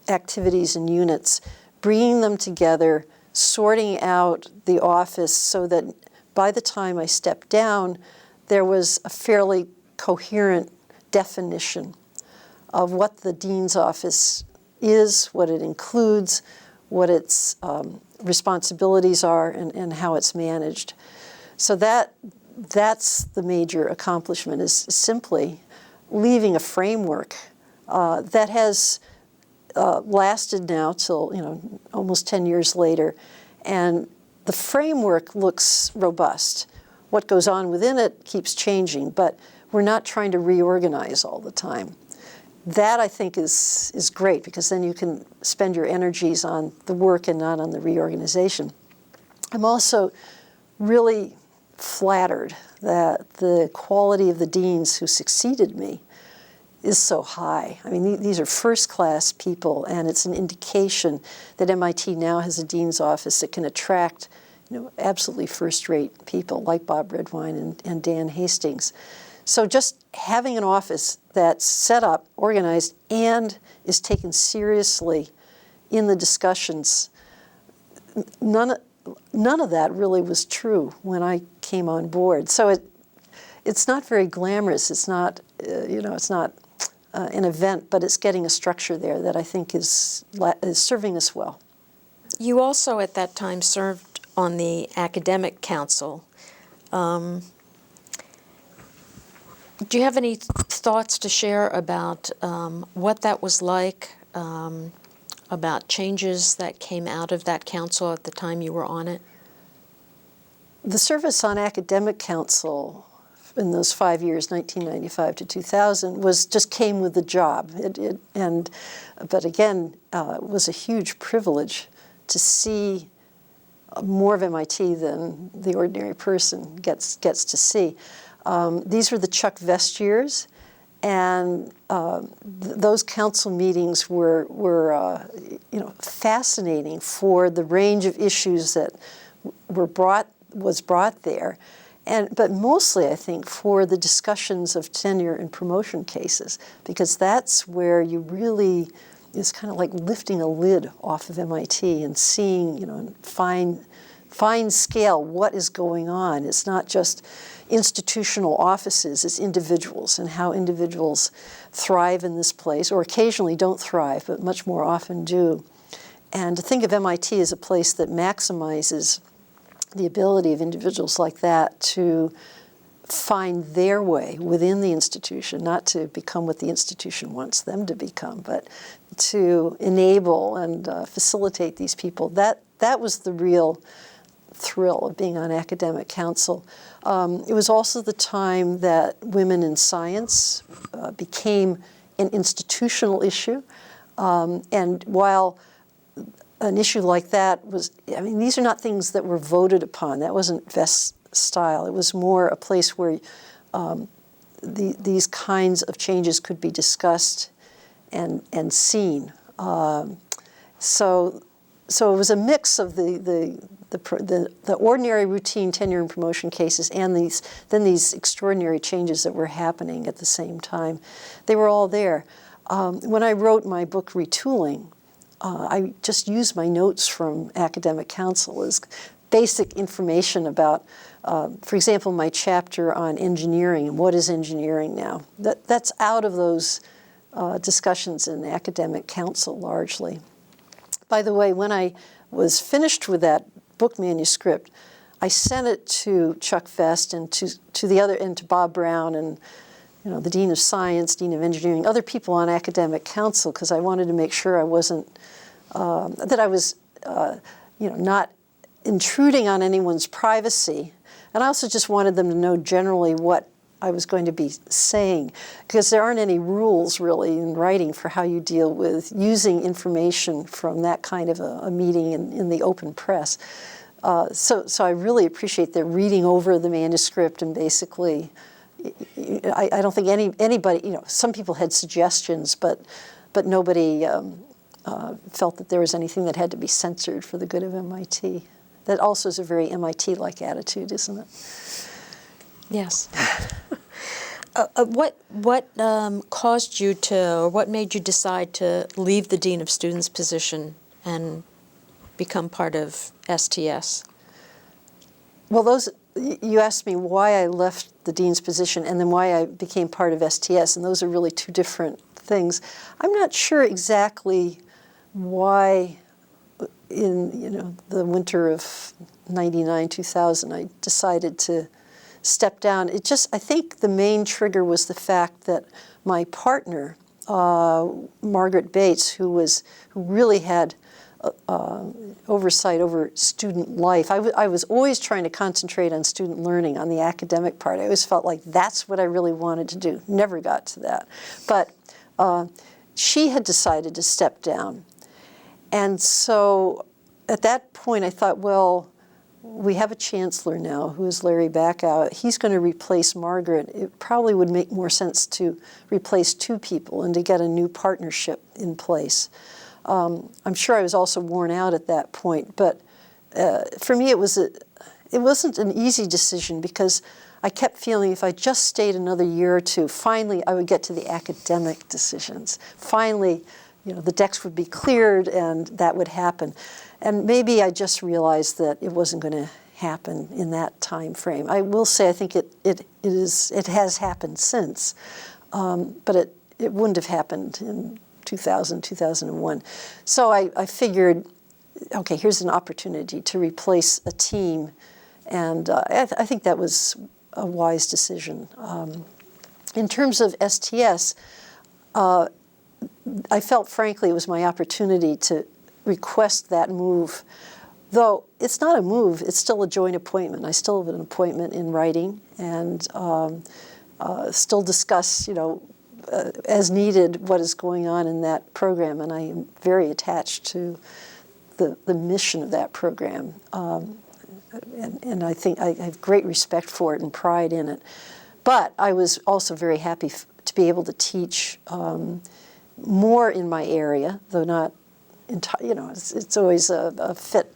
activities and units, bringing them together, sorting out the office so that by the time I stepped down, there was a fairly coherent definition of what the dean's office is, what it includes, what its responsibilities are, and how it's managed. So that that's the major accomplishment, is simply leaving a framework that has lasted now till, almost 10 years later. And the framework looks robust. What goes on within it keeps changing, but we're not trying to reorganize all the time. That, I think, is great, because then you can spend your energies on the work and not on the reorganization. I'm also really flattered that the quality of the deans who succeeded me is so high. I mean, these are first-class people, and it's an indication that MIT now has a dean's office that can attract, absolutely first-rate people like Bob Redwine and Dan Hastings. So just having an office that's set up, organized, and is taken seriously in the discussions, none of that really was true when I came on board. So it's not very glamorous. It's not, it's not an event, but it's getting a structure there that I think is serving us well. You also at that time served on the academic council. Do you have any thoughts to share about what that was like, about changes that came out of that council at the time you were on it? The service on academic council in those 5 years, 1995 to 2000, just came with the job. But again, it was a huge privilege to see more of MIT than the ordinary person gets to see. These were the Chuck Vest years, and those council meetings were fascinating for the range of issues that was brought there, but mostly, I think, for the discussions of tenure and promotion cases, because that's where you really, it's kind of like lifting a lid off of MIT and seeing, in fine scale what is going on. It's not just institutional offices, it's individuals, and how individuals thrive in this place, or occasionally don't thrive, but much more often do. And to think of MIT as a place that maximizes the ability of individuals like that to find their way within the institution, not to become what the institution wants them to become, but to enable and facilitate these people. That was the real thrill of being on academic council. It was also the time that women in science became an institutional issue. And while an issue like that was, these are not things that were voted upon. That wasn't Vest's style. It was more a place where these kinds of changes could be discussed and seen. So it was a mix of the ordinary routine tenure and promotion cases and these extraordinary changes that were happening at the same time. They were all there. When I wrote my book, Retooling, I just used my notes from academic council as basic information about, for example, my chapter on engineering and what is engineering now. That's out of those discussions in academic council largely. By the way, when I was finished with that book manuscript, I sent it to Chuck Vest and to Bob Brown and the Dean of Science, Dean of Engineering, other people on academic council, because I wanted to make sure I wasn't, that I was, not intruding on anyone's privacy. And I also just wanted them to know generally what I was going to be saying, because there aren't any rules really in writing for how you deal with using information from that kind of a meeting in the open press. So I really appreciate their reading over the manuscript, and basically, I don't think anybody, some people had suggestions, but nobody felt that there was anything that had to be censored for the good of MIT. That also is a very MIT-like attitude, isn't it? Yes. What caused you to, or what made you decide to leave the Dean of Students position and become part of STS? Well, you asked me why I left the dean's position and then why I became part of STS, and those are really two different things. I'm not sure exactly why in the winter of 99, 2000, I decided to step down. I think the main trigger was the fact that my partner, Margaret Bates, who really had oversight over student life. I was always trying to concentrate on student learning, on the academic part. I always felt like that's what I really wanted to do. Never got to that. But she had decided to step down. And so at that point I thought, well, we have a chancellor now, who is Larry Backow. He's going to replace Margaret. It probably would make more sense to replace two people and to get a new partnership in place. I'm sure I was also worn out at that point, but for me it wasn't an easy decision, because I kept feeling if I just stayed another year or two, finally I would get to the academic decisions. Finally, the decks would be cleared and that would happen. And maybe I just realized that it wasn't going to happen in that time frame. I will say I think it has happened since, but it wouldn't have happened in 2000, 2001. So I figured, okay, here's an opportunity to replace a team, and I think that was a wise decision. In terms of STS, I felt, frankly, it was my opportunity to request that move. Though it's not a move, it's still a joint appointment. I still have an appointment in writing, and still discuss, as needed, what is going on in that program. And I am very attached to the mission of that program. And I think I have great respect for it and pride in it. But I was also very happy to be able to teach more in my area, though not entirely, it's always a fit.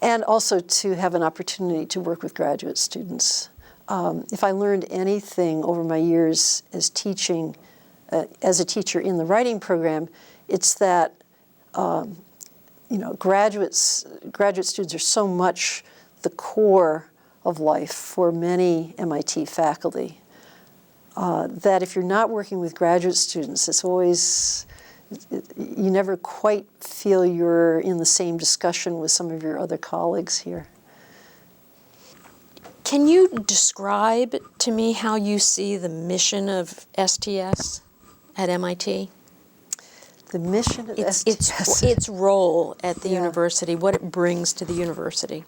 And also to have an opportunity to work with graduate students. If I learned anything over my years as teaching, as a teacher in the writing program, it's that graduate students are so much the core of life for many MIT faculty, that if you're not working with graduate students, it's always, you never quite feel you're in the same discussion with some of your other colleagues here. Can you describe to me how you see the mission of STS at MIT? The mission of STS? Its role at the university, what it brings to the university.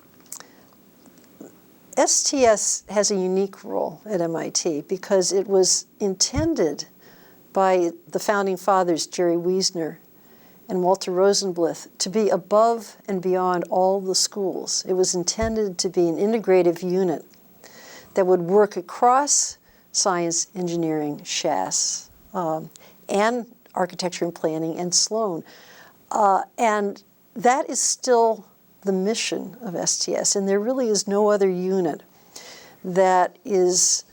STS has a unique role at MIT because it was intended by the founding fathers, Jerry Wiesner and Walter Rosenbluth, to be above and beyond all the schools. It was intended to be an integrative unit that would work across science, engineering, SHAS, and architecture and planning, and Sloan. And that is still the mission of STS, and there really is no other unit that is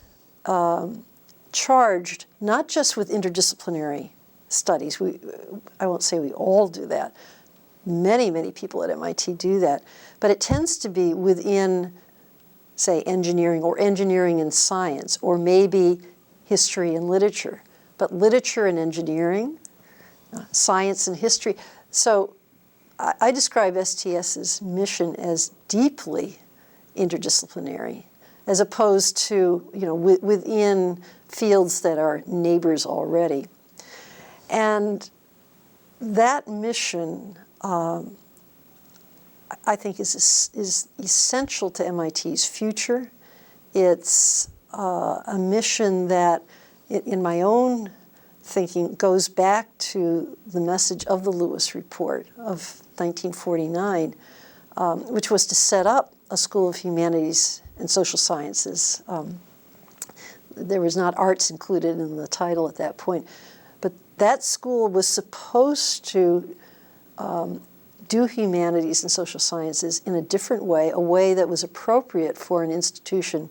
charged not just with interdisciplinary studies. I won't say we all do that. Many, many people at MIT do that, but it tends to be within, say, engineering or engineering and science, or maybe history and literature. But literature and engineering, science and history. So I describe STS's mission as deeply interdisciplinary, as opposed to, within fields that are neighbors already. And that mission, I think, is essential to MIT's future. It's a mission that, in my own thinking, goes back to the message of the Lewis Report of 1949, which was to set up a School of Humanities and Social Sciences. There was not arts included in the title at that point, but that school was supposed to do humanities and social sciences in a different way, a way that was appropriate for an institution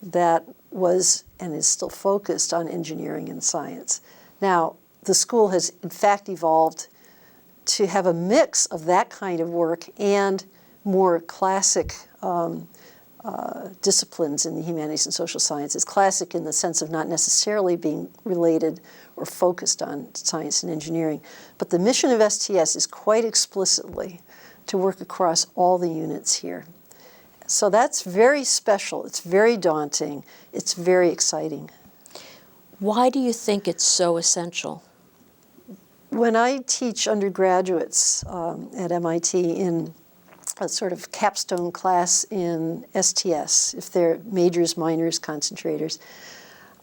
that was and is still focused on engineering and science. Now, the school has in fact evolved to have a mix of that kind of work and more classic disciplines in the humanities and social sciences. Classic in the sense of not necessarily being related or focused on science and engineering. But the mission of STS is quite explicitly to work across all the units here. So that's very special. It's very daunting. It's very exciting. Why do you think it's so essential? When I teach undergraduates at MIT in a sort of capstone class in STS, if they're majors, minors, concentrators,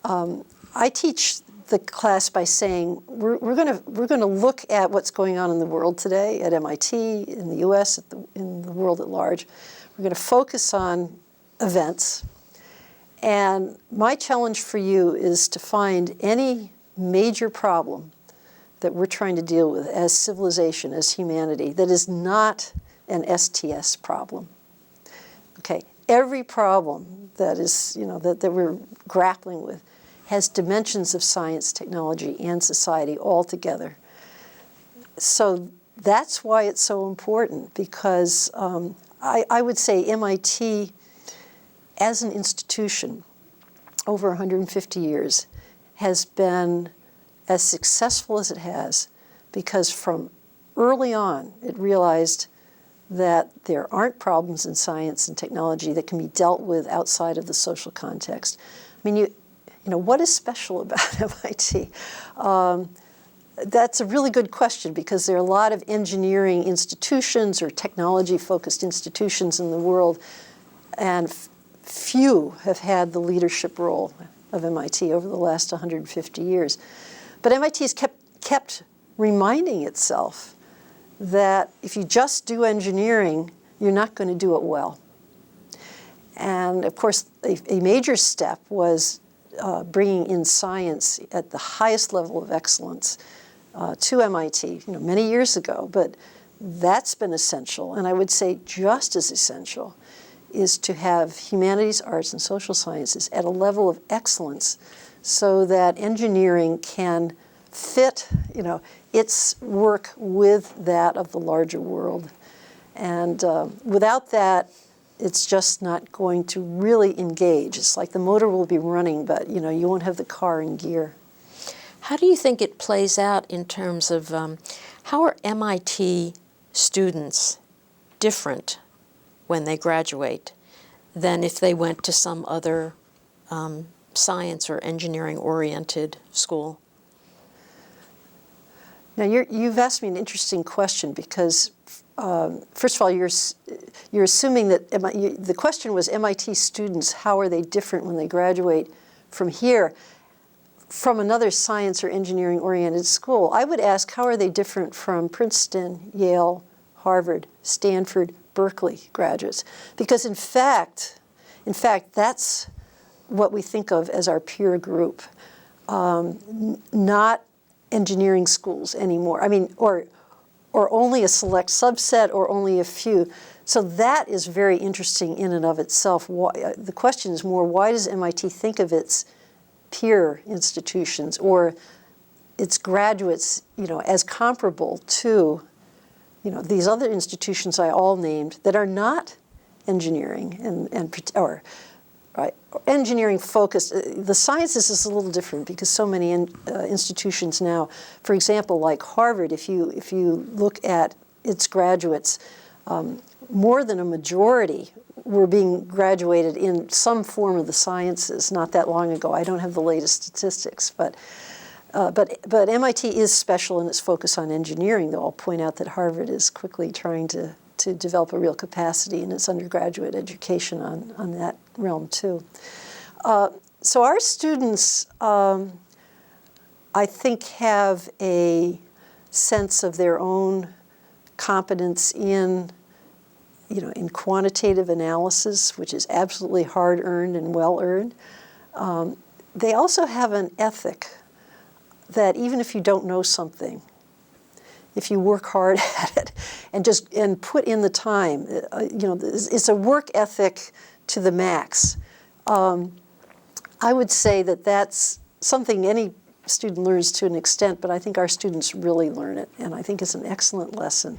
I teach the class by saying we're going to look at what's going on in the world today at MIT, in the U.S., in the world at large. We're going to focus on events. And my challenge for you is to find any major problem that we're trying to deal with as civilization, as humanity, that is not an STS problem. Okay, every problem that is, that we're grappling with has dimensions of science, technology, and society all together. So that's why it's so important, because I would say MIT, as an institution, over 150 years, has been as successful as it has because from early on it realized that there aren't problems in science and technology that can be dealt with outside of the social context. I mean, what is special about MIT? That's a really good question because there are a lot of engineering institutions or technology-focused institutions in the world, and few have had the leadership role of MIT over the last 150 years. But MIT has kept reminding itself that if you just do engineering, you're not going to do it well. And of course, a major step was bringing in science at the highest level of excellence to MIT, many years ago. But that's been essential, and I would say just as essential is to have humanities, arts, and social sciences at a level of excellence so that engineering can fit, its work with that of the larger world. And without that, it's just not going to really engage. It's like the motor will be running, but you won't have the car in gear. How do you think it plays out in terms of how are MIT students different when they graduate than if they went to some other science or engineering-oriented school? Now, you've asked me an interesting question because, first of all, you're assuming that the question was MIT students, how are they different when they graduate from here, from another science or engineering-oriented school? I would ask, how are they different from Princeton, Yale, Harvard, Stanford, Berkeley graduates? Because in fact, that's what we think of as our peer group, not engineering schools anymore. I mean, or only a select subset or only a few. So that is very interesting in and of itself. The question is more, why does MIT think of its peer institutions or its graduates, as comparable to, these other institutions I all named that are not engineering or engineering focused. The sciences is a little different because so many institutions now, for example, like Harvard, if you look at its graduates, more than a majority were being graduated in some form of the sciences not that long ago. I don't have the latest statistics, but MIT is special in its focus on engineering, though I'll point out that Harvard is quickly trying to develop a real capacity in its undergraduate education on that realm, too. So our students, I think, have a sense of their own competence in quantitative analysis, which is absolutely hard-earned and well-earned. They also have an ethic that even if you don't know something, if you work hard at it and put in the time, it's a work ethic to the max. I would say that that's something any student learns to an extent, but I think our students really learn it, and I think it's an excellent lesson.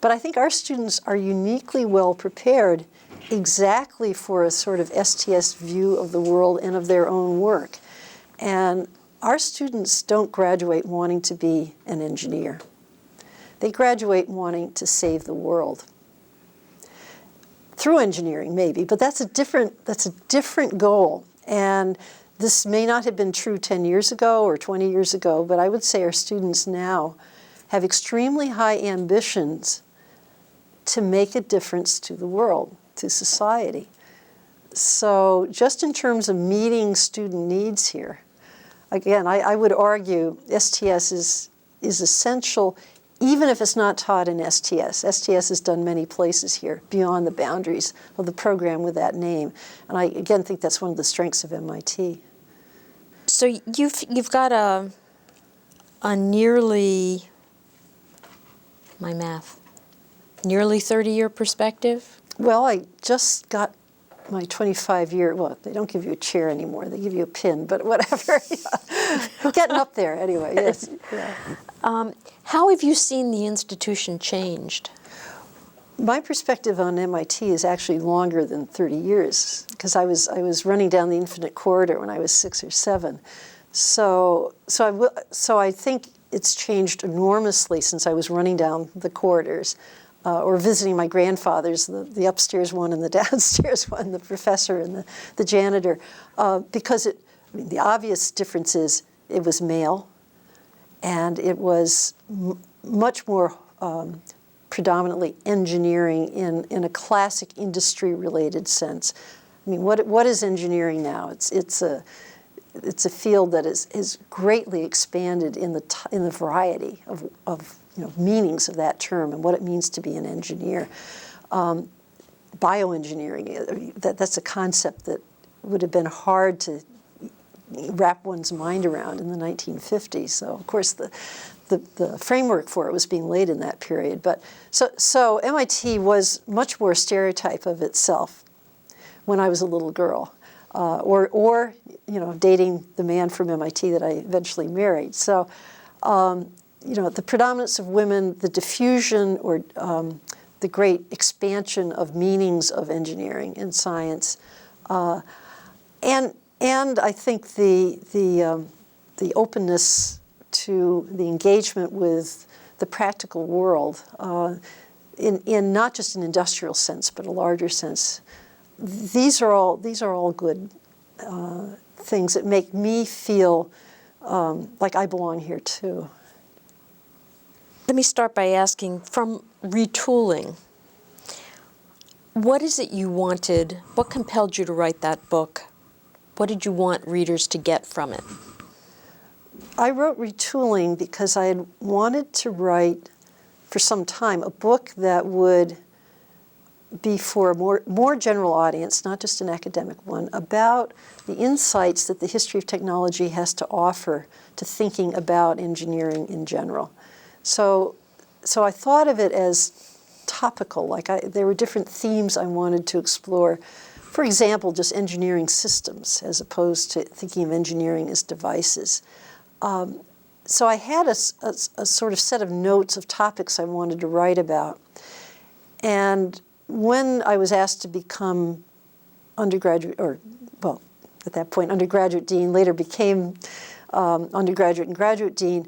But I think our students are uniquely well prepared exactly for a sort of STS view of the world and of their own work. And our students don't graduate wanting to be an engineer. They graduate wanting to save the world. through engineering maybe, but that's a different goal. And this may not have been true 10 years ago or 20 years ago, but I would say our students now have extremely high ambitions to make a difference to the world, to society. So just in terms of meeting student needs here, again, I would argue STS is essential, even if it's not taught in STS. STS is done many places here, beyond the boundaries of the program with that name. And I, again, think that's one of the strengths of MIT. So you've got a nearly, my math, nearly 30-year perspective? Well, I just got my 25-year, well, they don't give you a chair anymore, they give you a pin, but whatever. Yeah. Getting up there anyway, yes. Yeah. How have you seen the institution changed? My perspective on MIT is actually longer than 30 years, because I was running down the infinite corridor when I was 6 or 7. So I think it's changed enormously since I was running down the corridors. Or visiting my grandfathers, the upstairs one and the downstairs one, the professor and the janitor, because the obvious difference is it was male, and it was much more predominantly engineering in a classic industry-related sense. I mean, what is engineering now? It's a field that is greatly expanded in the variety of meanings of that term and what it means to be an engineer. Bioengineering, that's a concept that would have been hard to wrap one's mind around in the 1950s. So, of course, the framework for it was being laid in that period. But so MIT was much more a stereotype of itself when I was a little girl, or dating the man from MIT that I eventually married. So. The predominance of women, the diffusion or the great expansion of meanings of engineering and science, and I think the openness to the engagement with the practical world in not just an industrial sense but a larger sense. These are all good things that make me feel like I belong here too. Let me start by asking, from Retooling, what is it you wanted, what compelled you to write that book? What did you want readers to get from it? I wrote Retooling because I had wanted to write, for some time, a book that would be for a more general audience, not just an academic one, about the insights that the history of technology has to offer to thinking about engineering in general. So I thought of it as topical, there were different themes I wanted to explore. For example, just engineering systems as opposed to thinking of engineering as devices. So I had a sort of set of notes of topics I wanted to write about. And when I was asked to become undergraduate, at that point undergraduate dean, later became undergraduate and graduate dean,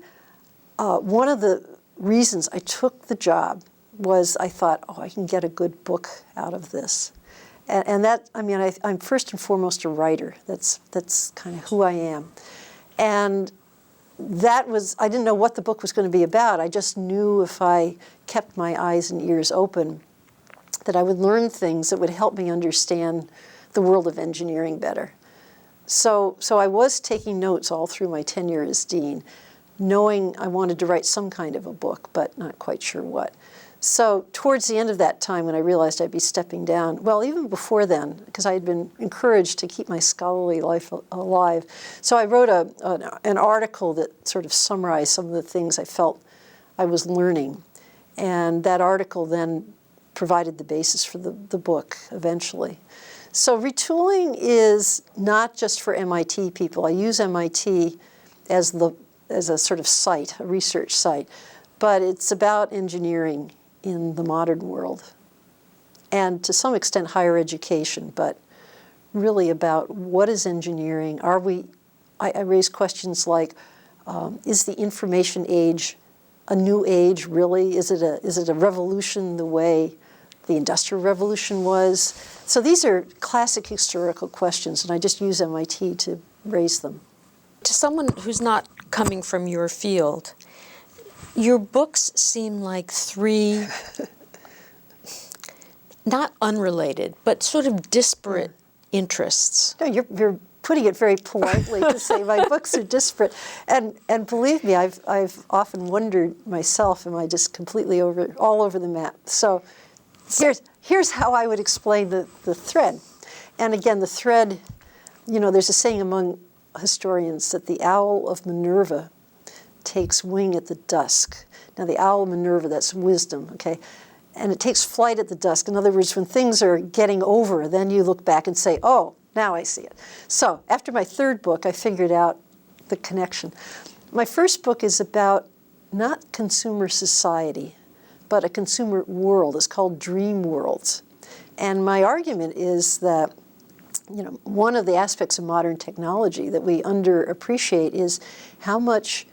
one of the reasons I took the job was I thought, I can get a good book out of this. And that, I'm first and foremost a writer. That's kind of who I am. And that was, I didn't know what the book was going to be about. I just knew if I kept my eyes and ears open that I would learn things that would help me understand the world of engineering better. So I was taking notes all through my tenure as dean, knowing I wanted to write some kind of a book, but not quite sure what. So towards the end of that time, when I realized I'd be stepping down, well, even before then, because I had been encouraged to keep my scholarly life alive, so I wrote an article that sort of summarized some of the things I felt I was learning. And that article then provided the basis for the book eventually. So Retooling is not just for MIT people. I use MIT as a sort of site, a research site, but it's about engineering in the modern world, and to some extent higher education, but really about what is engineering. I raise questions like, is the information age a new age really? Is it a revolution the way the Industrial Revolution was. So these are classic historical questions, and I just use MIT to raise them. To someone who's not coming from your field, your books seem like three, not unrelated, but sort of disparate interests. No, you're putting it very politely to say my books are disparate. And believe me, I've often wondered myself, am I just completely all over the map? So here's how I would explain the thread. And again, the thread, there's a saying among historians that the owl of Minerva takes wing at the dusk. Now, the owl of Minerva, that's wisdom, okay? And it takes flight at the dusk. In other words, when things are getting over, then you look back and say, oh, now I see it. So after my third book, I figured out the connection. My first book is about not consumer society, but a consumer world. It's called Dream Worlds. And my argument is that one of the aspects of modern technology that we underappreciate is how much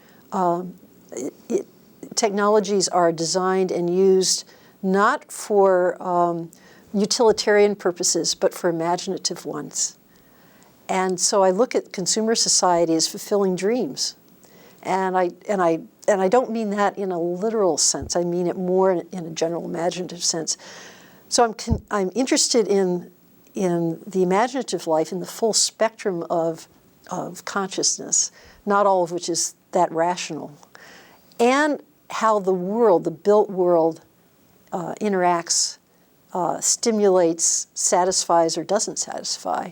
technologies are designed and used not for utilitarian purposes, but for imaginative ones. And so I look at consumer society as fulfilling dreams. And I don't mean that in a literal sense. I mean it more in a general imaginative sense. So I'm interested in the imaginative life, in the full spectrum of consciousness, not all of which is that rational, and how the world, the built world, interacts, stimulates, satisfies, or doesn't satisfy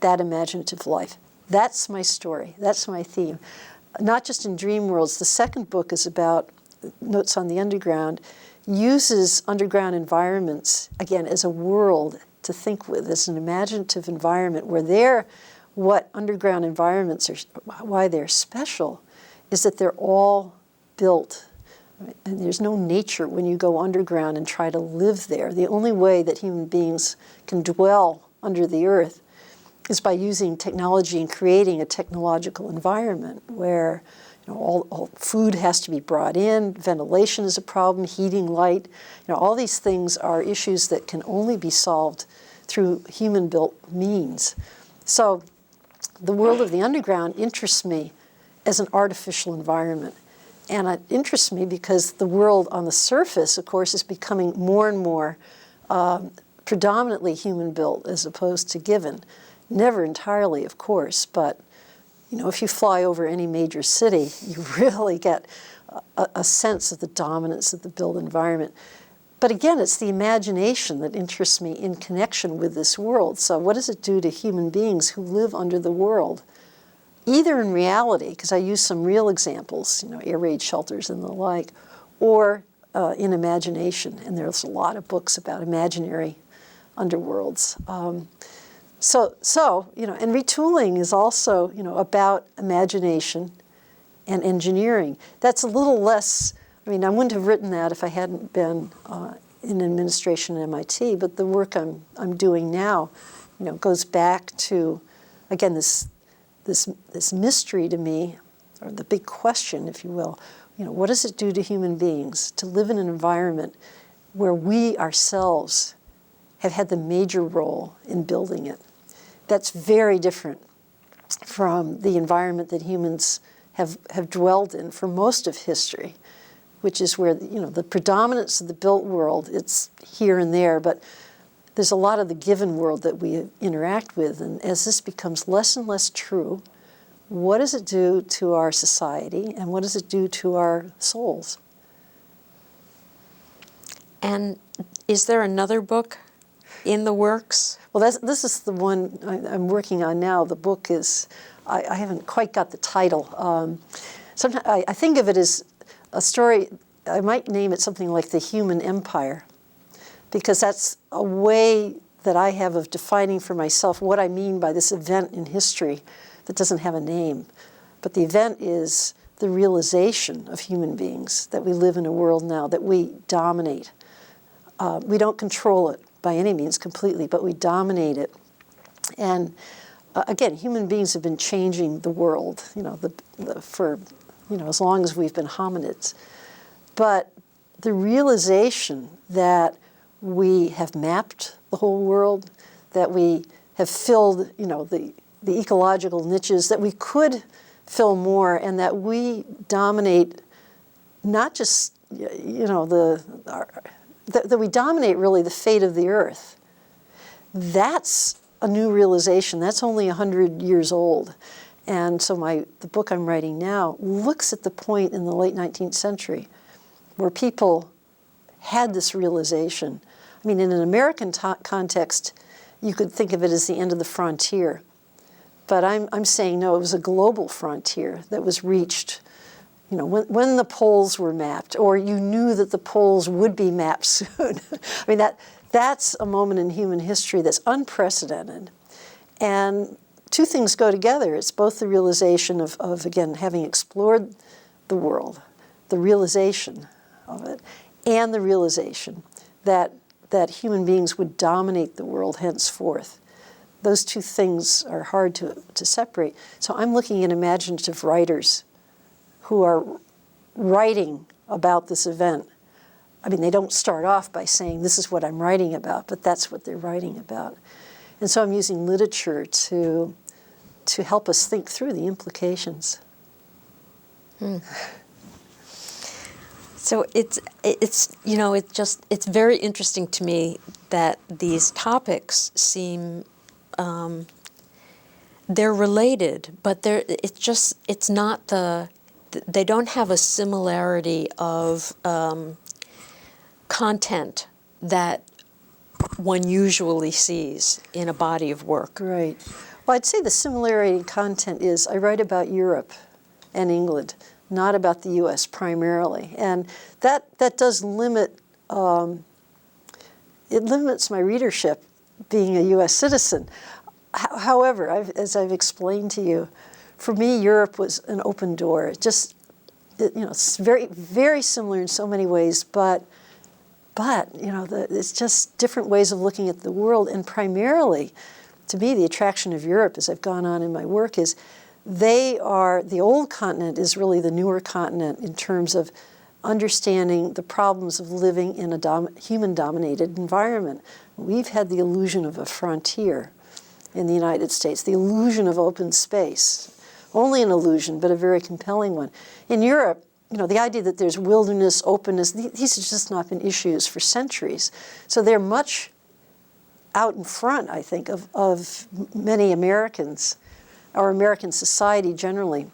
that imaginative life. That's my story. That's my theme. Not just in Dream Worlds. The second book is about Notes on the Underground, uses underground environments, again, as a world to think with, as an imaginative environment where what underground environments are, why they're special, is that they're all built. And there's no nature when you go underground and try to live there. The only way that human beings can dwell under the earth is by using technology and creating a technological environment where all food has to be brought in, ventilation is a problem, heating, light. All these things are issues that can only be solved through human-built means. So the world of the underground interests me as an artificial environment. And it interests me because the world on the surface, of course, is becoming more and more predominantly human-built as opposed to given. Never entirely, of course, but if you fly over any major city, you really get a sense of the dominance of the built environment. But again, it's the imagination that interests me in connection with this world. So what does it do to human beings who live under the world? Either in reality, because I use some real examples, air raid shelters and the like, or in imagination. And there's a lot of books about imaginary underworlds. And retooling is also, about imagination and engineering. That's a little less, I wouldn't have written that if I hadn't been in administration at MIT, but the work I'm doing now, goes back to, again, this mystery to me, or the big question, if you will, what does it do to human beings to live in an environment where we ourselves have had the major role in building it? That's very different from the environment that humans have dwelled in for most of history, which is where, the predominance of the built world, it's here and there, but there's a lot of the given world that we interact with. And as this becomes less and less true, what does it do to our society and what does it do to our souls? And is there another book in the works? Well, this is the one I'm working on now. The book is, I haven't quite got the title. Sometimes I think of it as a story, I might name it something like The Human Empire, because that's a way that I have of defining for myself what I mean by this event in history that doesn't have a name. But the event is the realization of human beings, that we live in a world now that we dominate. We don't control it by any means completely, but we dominate it. And again, human beings have been changing the world, for as long as we've been hominids. But the realization that we have mapped the whole world, that we have filled, the ecological niches, that we could fill more, and that we dominate not just, that we dominate really the fate of the earth. That's a new realization. That's only 100 years old. And so the book I'm writing now looks at the point in the late 19th century where people had this realization. I mean, in an American context, you could think of it as the end of the frontier. But I'm saying, no, it was a global frontier that was reached, when the poles were mapped, or you knew that the poles would be mapped soon. I mean, that's a moment in human history that's unprecedented. And two things go together. It's both the realization of again, having explored the world, the realization of it, and the realization that human beings would dominate the world henceforth. Those two things are hard to separate. So I'm looking at imaginative writers who are writing about this event. I mean, they don't start off by saying, this is what I'm writing about, but that's what they're writing about. And so I'm using literature to help us think through the implications. So it's very interesting to me that these topics seem they're related, but it's not they don't have a similarity of content that one usually sees in a body of work. Right. Well, I'd say the similarity in content is I write about Europe and England, not about the U.S. primarily. And that does limit, it limits my readership being a U.S. citizen. However, as I've explained to you, for me, Europe was an open door. It's very, very similar in so many ways, but it's just different ways of looking at the world. And primarily, to me, the attraction of Europe, as I've gone on in my work, is the old continent is really the newer continent in terms of understanding the problems of living in a human-dominated environment. We've had the illusion of a frontier in the United States, the illusion of open space. Only an illusion, but a very compelling one. In Europe, the idea that there's wilderness, openness, these have just not been issues for centuries. So they're much out in front, I think, of many Americans, or American society generally,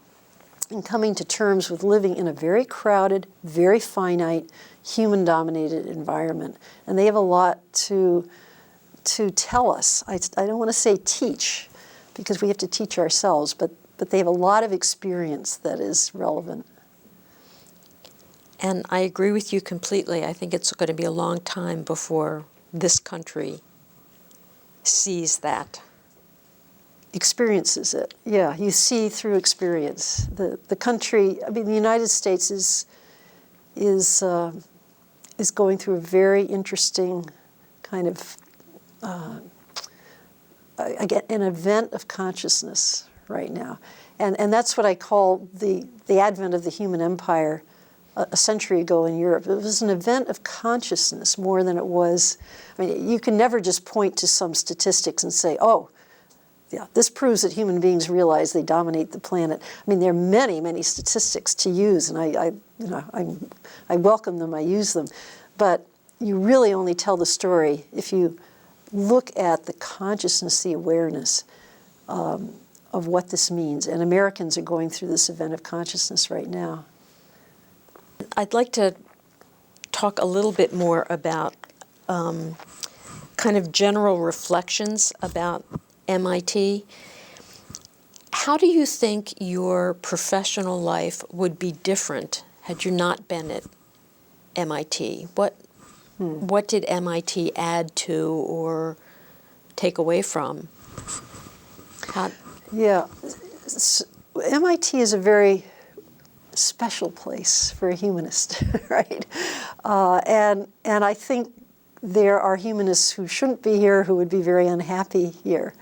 in coming to terms with living in a very crowded, very finite, human-dominated environment. And they have a lot to tell us. I don't want to say teach, because we have to teach ourselves, but they have a lot of experience that is relevant. And I agree with you completely. I think it's going to be a long time before this country sees that. Experiences it. Yeah, you see through experience. The country, the United States is going through a very interesting kind of, again, an event of consciousness right now. And that's what I call the advent of the human empire a century ago in Europe. It was an event of consciousness more than it was. You can never just point to some statistics and say, oh, yeah, this proves that human beings realize they dominate the planet. There are many, many statistics to use, and I welcome them, I use them. But you really only tell the story if you look at the consciousness, the awareness of what this means. And Americans are going through this event of consciousness right now. I'd like to talk a little bit more about kind of general reflections about MIT. How do you think your professional life would be different had you not been at MIT? What did MIT add to or take away from? Yeah, MIT is a very special place for a humanist, right? And I think there are humanists who shouldn't be here, who would be very unhappy here.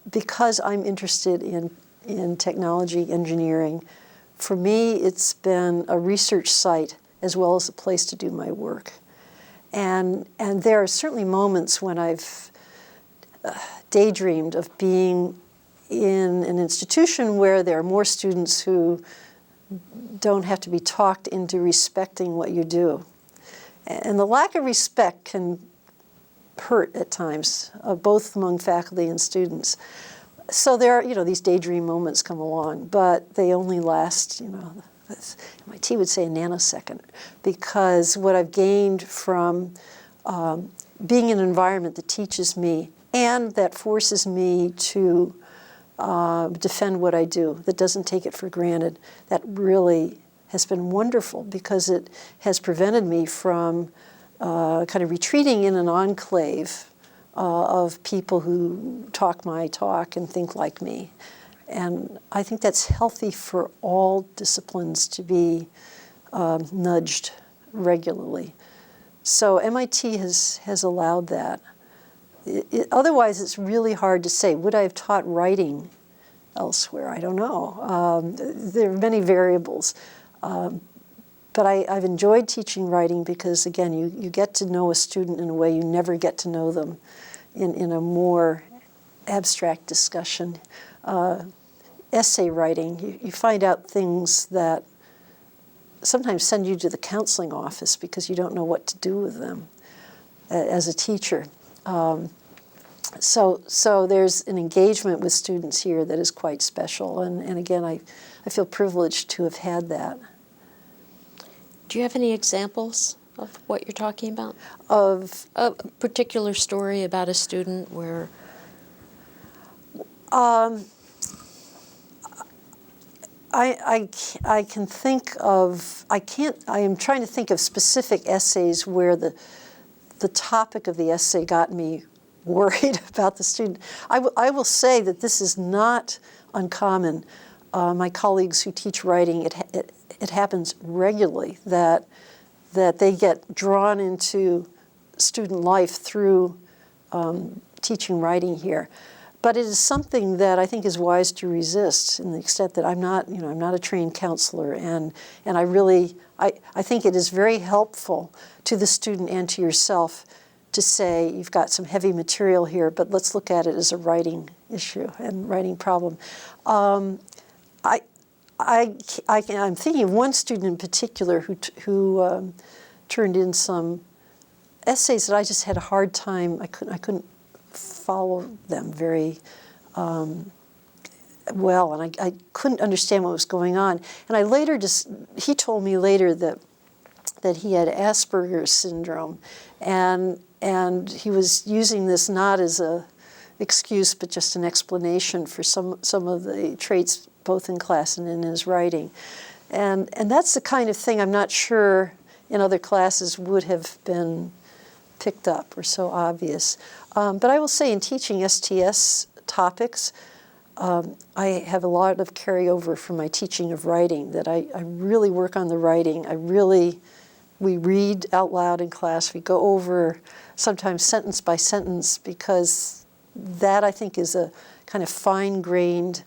Because I'm interested in technology, engineering, for me it's been a research site as well as a place to do my work. And there are certainly moments when I've daydreamed of being in an institution where there are more students who don't have to be talked into respecting what you do. And the lack of respect can hurt at times, both among faculty and students. So there are, these daydream moments come along, but they only last, MIT would say a nanosecond, because what I've gained from being in an environment that teaches me and that forces me to defend what I do, that doesn't take it for granted, that really has been wonderful, because it has prevented me from kind of retreating in an enclave of people who talk my talk and think like me. And I think that's healthy for all disciplines to be nudged regularly. So MIT has allowed that. Otherwise, it's really hard to say. Would I have taught writing elsewhere? I don't know. There are many variables. But I've enjoyed teaching writing because, again, you get to know a student in a way you never get to know them in a more abstract discussion. Essay writing, you find out things that sometimes send you to the counseling office because you don't know what to do with them as a teacher. So there's an engagement with students here that is quite special. And again, I feel privileged to have had that. Do you have any examples of what you're talking about? Of a particular story about a student where... I can think of, I am trying to think of specific essays where the topic of the essay got me worried about the student. I will say that this is not uncommon. My colleagues who teach writing, it happens regularly that they get drawn into student life through teaching writing here. But it is something that I think is wise to resist, in the extent that I'm not a trained counselor, and I think it is very helpful to the student and to yourself to say, you've got some heavy material here, but let's look at it as a writing issue and writing problem. I'm thinking of one student in particular who turned in some essays that I just had a hard time. I couldn't follow them very well, and I couldn't understand what was going on. And I later he told me later that he had Asperger's syndrome, and he was using this not as a excuse but just an explanation for some of the traits both in class and in his writing. And that's the kind of thing I'm not sure in other classes would have been picked up or so obvious. But I will say in teaching STS topics, I have a lot of carryover from my teaching of writing, that I really work on the writing. We read out loud in class. We go over sometimes sentence by sentence, because that, I think, is a kind of fine-grained,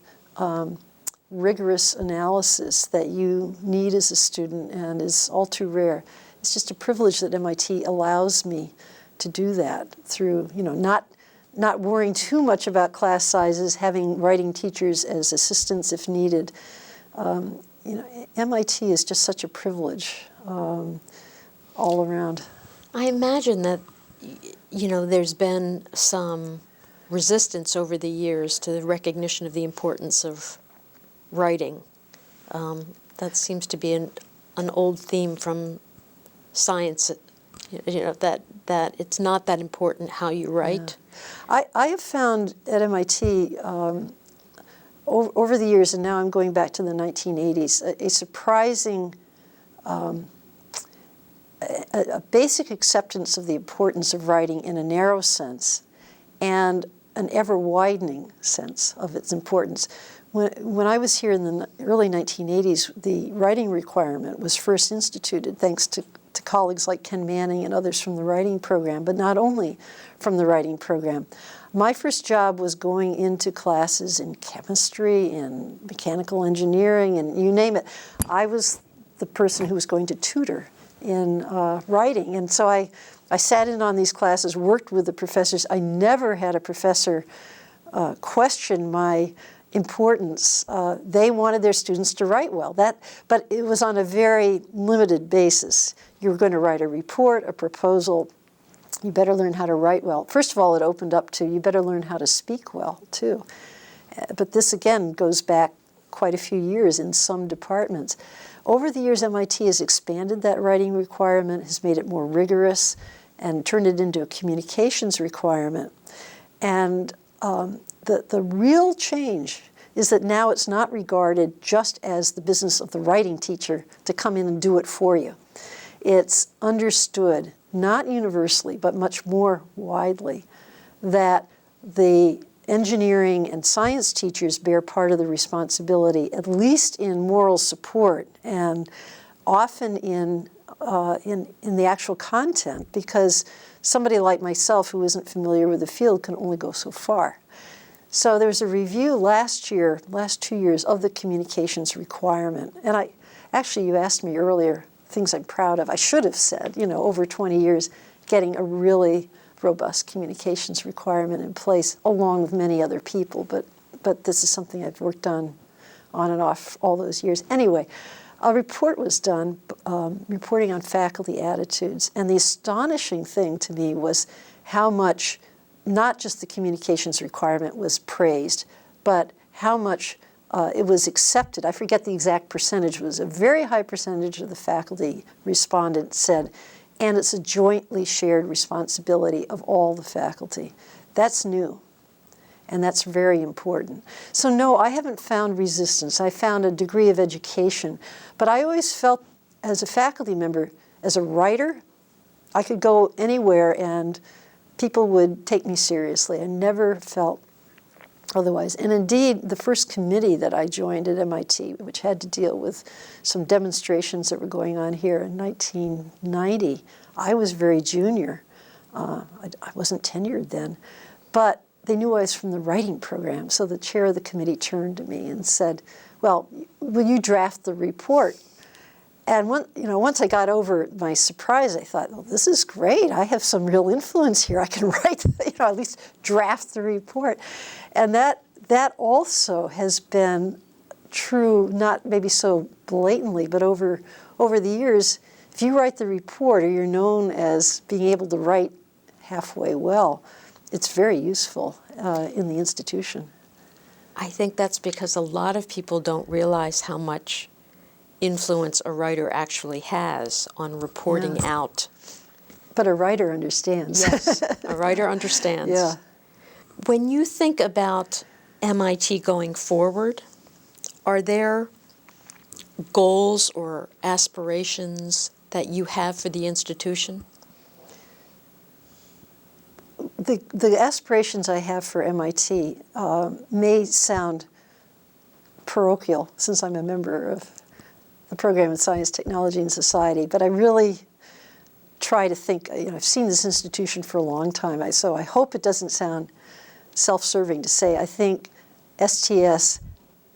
rigorous analysis that you need as a student and is all too rare. It's just a privilege that MIT allows me to do that through, not worrying too much about class sizes, having writing teachers as assistants if needed. MIT is just such a privilege all around. I imagine that, there's been some resistance over the years to the recognition of the importance of writing. That seems to be an old theme from science, that it's not that important how you write. Yeah. I have found at MIT over the years, and now I'm going back to the 1980s, a surprising, a basic acceptance of the importance of writing in a narrow sense, and an ever-widening sense of its importance. When I was here in the early 1980s, the writing requirement was first instituted thanks to colleagues like Ken Manning and others from the writing program, but not only from the writing program. My first job was going into classes in chemistry, in mechanical engineering, and you name it. I was the person who was going to tutor in writing. And so I sat in on these classes, worked with the professors. I never had a professor question my importance. They wanted their students to write well. But it was on a very limited basis. You were going to write a report, a proposal. You better learn how to write well. First of all, it opened up to you better learn how to speak well, too. But this, again, goes back quite a few years in some departments. Over the years, MIT has expanded that writing requirement, has made it more rigorous, and turned it into a communications requirement. And the real change is that now it's not regarded just as the business of the writing teacher to come in and do it for you. It's understood, not universally, but much more widely, that the engineering and science teachers bear part of the responsibility, at least in moral support and often in the actual content, because somebody like myself who isn't familiar with the field can only go so far. So there's a review last 2 years, of the communications requirement. And you asked me earlier, things I'm proud of. I should have said, over 20 years, getting a really robust communications requirement in place, along with many other people. But this is something I've worked on and off all those years. Anyway, a report was done reporting on faculty attitudes. And the astonishing thing to me was how much, not just the communications requirement was praised, but how much it was accepted. I forget the exact percentage. It was a very high percentage of the faculty respondents said, and it's a jointly shared responsibility of all the faculty. That's new, and that's very important. So no, I haven't found resistance. I found a degree of education, but I always felt as a faculty member, as a writer, I could go anywhere and people would take me seriously. I never felt otherwise. And indeed, the first committee that I joined at MIT, which had to deal with some demonstrations that were going on here in 1990, I was very junior. I wasn't tenured then. But they knew I was from the writing program, so the chair of the committee turned to me and said, well, will you draft the report? And once I got over my surprise, I thought, well, this is great. I have some real influence here. I can write, at least draft the report. And that also has been true, not maybe so blatantly, but over the years. If you write the report, or you're known as being able to write halfway well, it's very useful in the institution. I think that's because a lot of people don't realize how much influence a writer actually has on reporting out. But a writer understands. Yes, a writer understands. Yeah. When you think about MIT going forward, are there goals or aspirations that you have for the institution? The aspirations I have for MIT may sound parochial, since I'm a member of the program in Science, Technology, and Society, but I really try to think, I've seen this institution for a long time, so I hope it doesn't sound self-serving to say I think STS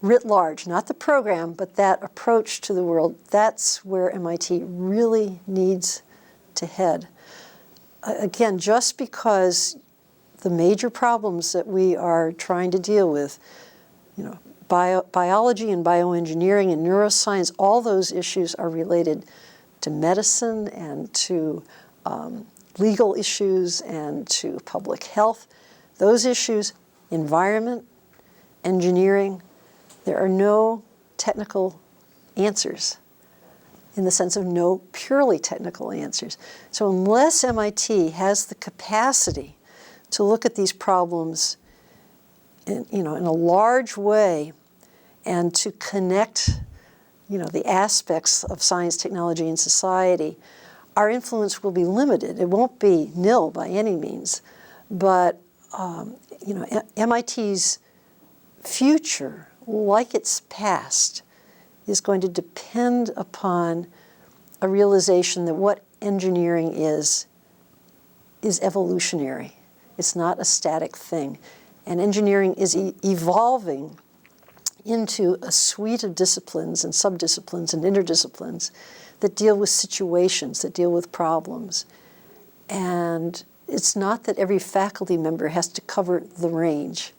writ large, not the program, but that approach to the world, that's where MIT really needs to head. Again, just because the major problems that we are trying to deal with, biology and bioengineering and neuroscience, all those issues are related to medicine and to legal issues and to public health. Those issues, environment, engineering, there are no technical answers in the sense of no purely technical answers. So unless MIT has the capacity to look at these problems in a large way and to connect the aspects of science, technology, and society, our influence will be limited. It won't be nil by any means, but MIT's future, like its past, is going to depend upon a realization that what engineering is evolutionary. It's not a static thing. And engineering is evolving into a suite of disciplines and subdisciplines and interdisciplines that deal with situations, that deal with problems. And it's not that every faculty member has to cover the range,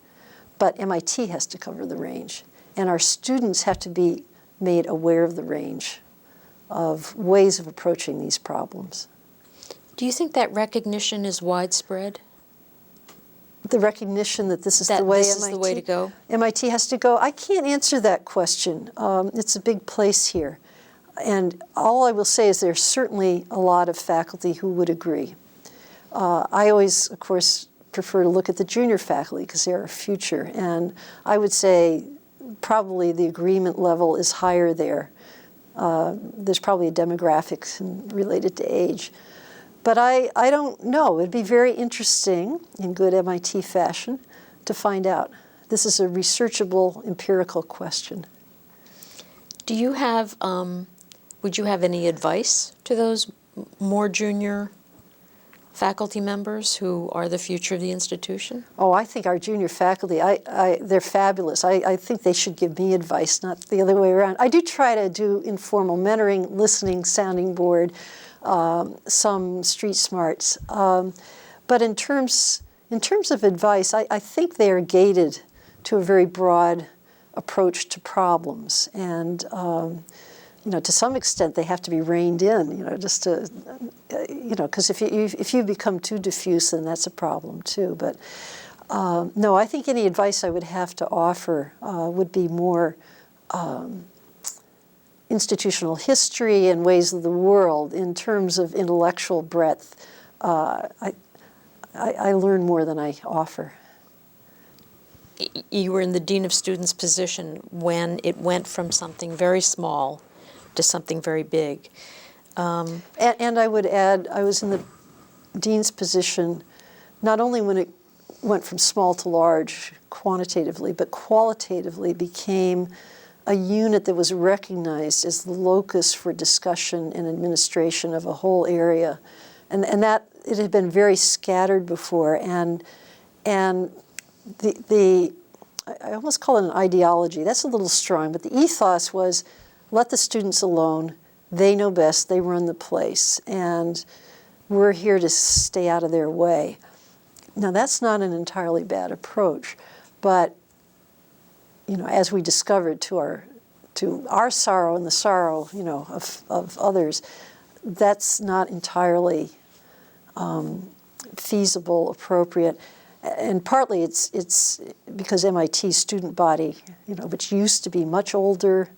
but MIT has to cover the range. And our students have to be made aware of the range of ways of approaching these problems. Do you think that recognition is widespread? The recognition that this is That the way this is the way to go? MIT has to go. I can't answer that question. It's a big place here. And all I will say is there's certainly a lot of faculty who would agree. I always, of course, prefer to look at the junior faculty because they're our future. And I would say probably the agreement level is higher there. There's probably a demographic related to age. But I don't know. It'd be very interesting, in good MIT fashion, to find out. This is a researchable, empirical question. Do you have, would you have any advice to those more junior faculty members who are the future of the institution? Oh, I think our junior faculty, they're fabulous. I think they should give me advice, not the other way around. I do try to do informal mentoring, listening, sounding board, some street smarts. But in terms of advice, I think they are gated to a very broad approach to problems. And to some extent, they have to be reined in, just to, because if you become too diffuse, then that's a problem too. But no, I think any advice I would have to offer would be more institutional history and ways of the world. In terms of intellectual breadth, I learn more than I offer. You were in the Dean of Students position when it went from something very small to something very big. And I would add, I was in the Dean's position not only when it went from small to large quantitatively, but qualitatively became a unit that was recognized as the locus for discussion and administration of a whole area. And that, it had been very scattered before, and I almost call it an ideology. That's a little strong, but the ethos was, let the students alone. They know best. They run the place, and we're here to stay out of their way. Now, that's not an entirely bad approach, but as we discovered to our sorrow and the sorrow of others, that's not entirely feasible, appropriate. And partly it's because MIT's student body, which used to be much older.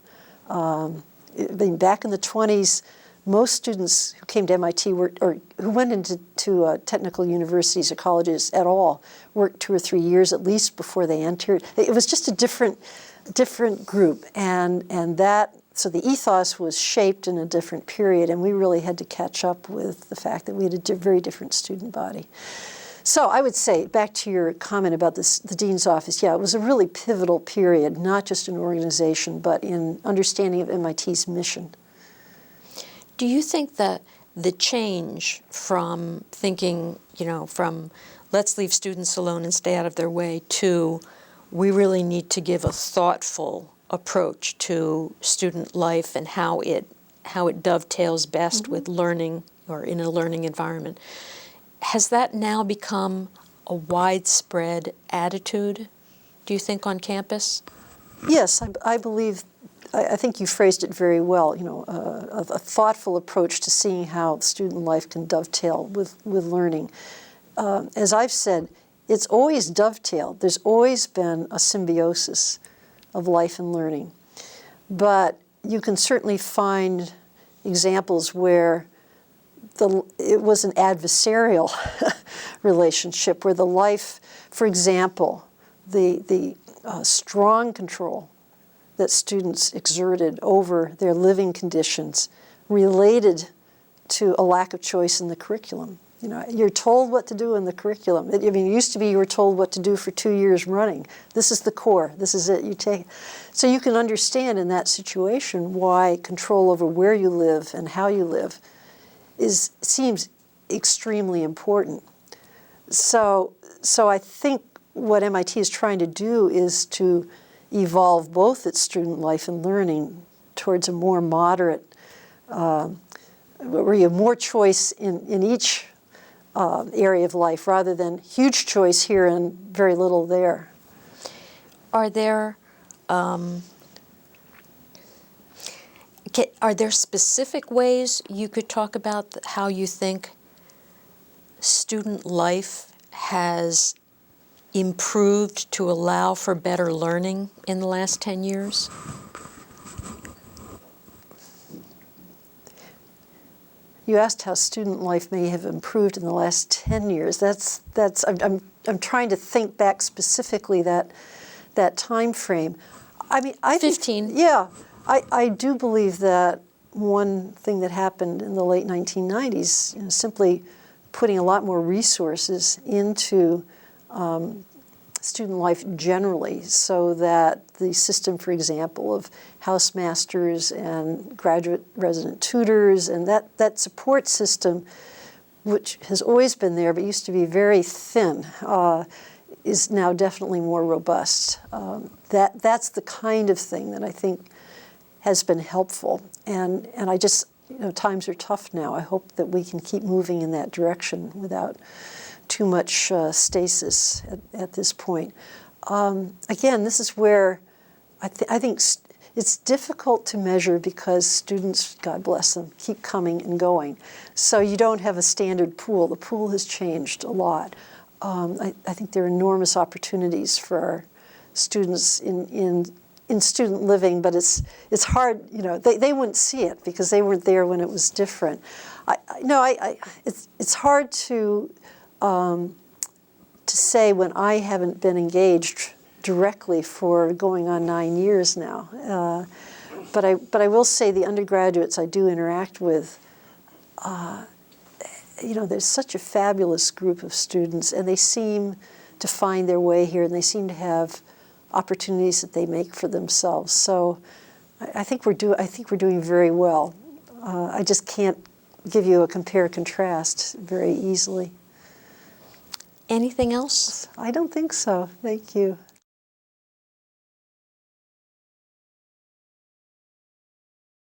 Back in the 20s, most students who came to MIT or who went into technical universities or colleges at all worked 2 or 3 years at least before they entered. It was just a different group, so the ethos was shaped in a different period, and we really had to catch up with the fact that we had a very different student body. So I would say, back to your comment about the Dean's office, yeah, it was a really pivotal period, not just in organization, but in understanding of MIT's mission. Do you think that the change from thinking, from let's leave students alone and stay out of their way, to we really need to give a thoughtful approach to student life and how it dovetails best with learning or in a learning environment, has that now become a widespread attitude, do you think, on campus? Yes, I believe, I think you phrased it very well, a thoughtful approach to seeing how student life can dovetail with learning. As I've said, it's always dovetailed. There's always been a symbiosis of life and learning. But you can certainly find examples where it was an adversarial relationship, where the life, for example, the strong control that students exerted over their living conditions related to a lack of choice in the curriculum. You're told what to do in the curriculum. It used to be you were told what to do for 2 years running. This is the core. This is it. You take. So you can understand in that situation why control over where you live and how you live seems extremely important. So I think what MIT is trying to do is to evolve both its student life and learning towards a more moderate where you have more choice in each area of life rather than huge choice here and very little there. Are there specific ways you could talk about how you think student life has improved to allow for better learning in the last 10 years? You asked how student life may have improved in the last 10 years. I'm trying to think back specifically that time frame. I mean, I think, 15. yeah, I do believe that one thing that happened in the late 1990s, simply putting a lot more resources into student life generally, so that the system, for example, of housemasters and graduate resident tutors and that support system, which has always been there but used to be very thin, is now definitely more robust. That's the kind of thing that I think has been helpful. And I just, times are tough now. I hope that we can keep moving in that direction without too much stasis at this point. Again, this is where I think it's difficult to measure because students, God bless them, keep coming and going. So you don't have a standard pool. The pool has changed a lot. I think there are enormous opportunities for our students in student living, but it's hard, they wouldn't see it because they weren't there when it was different. It's hard to say when I haven't been engaged directly for going on 9 years now. But I will say the undergraduates I do interact with, there's such a fabulous group of students, and they seem to find their way here, and they seem to have opportunities that they make for themselves. So I think we're doing very well. I just can't give you a compare-contrast very easily. Anything else? I don't think so. Thank you.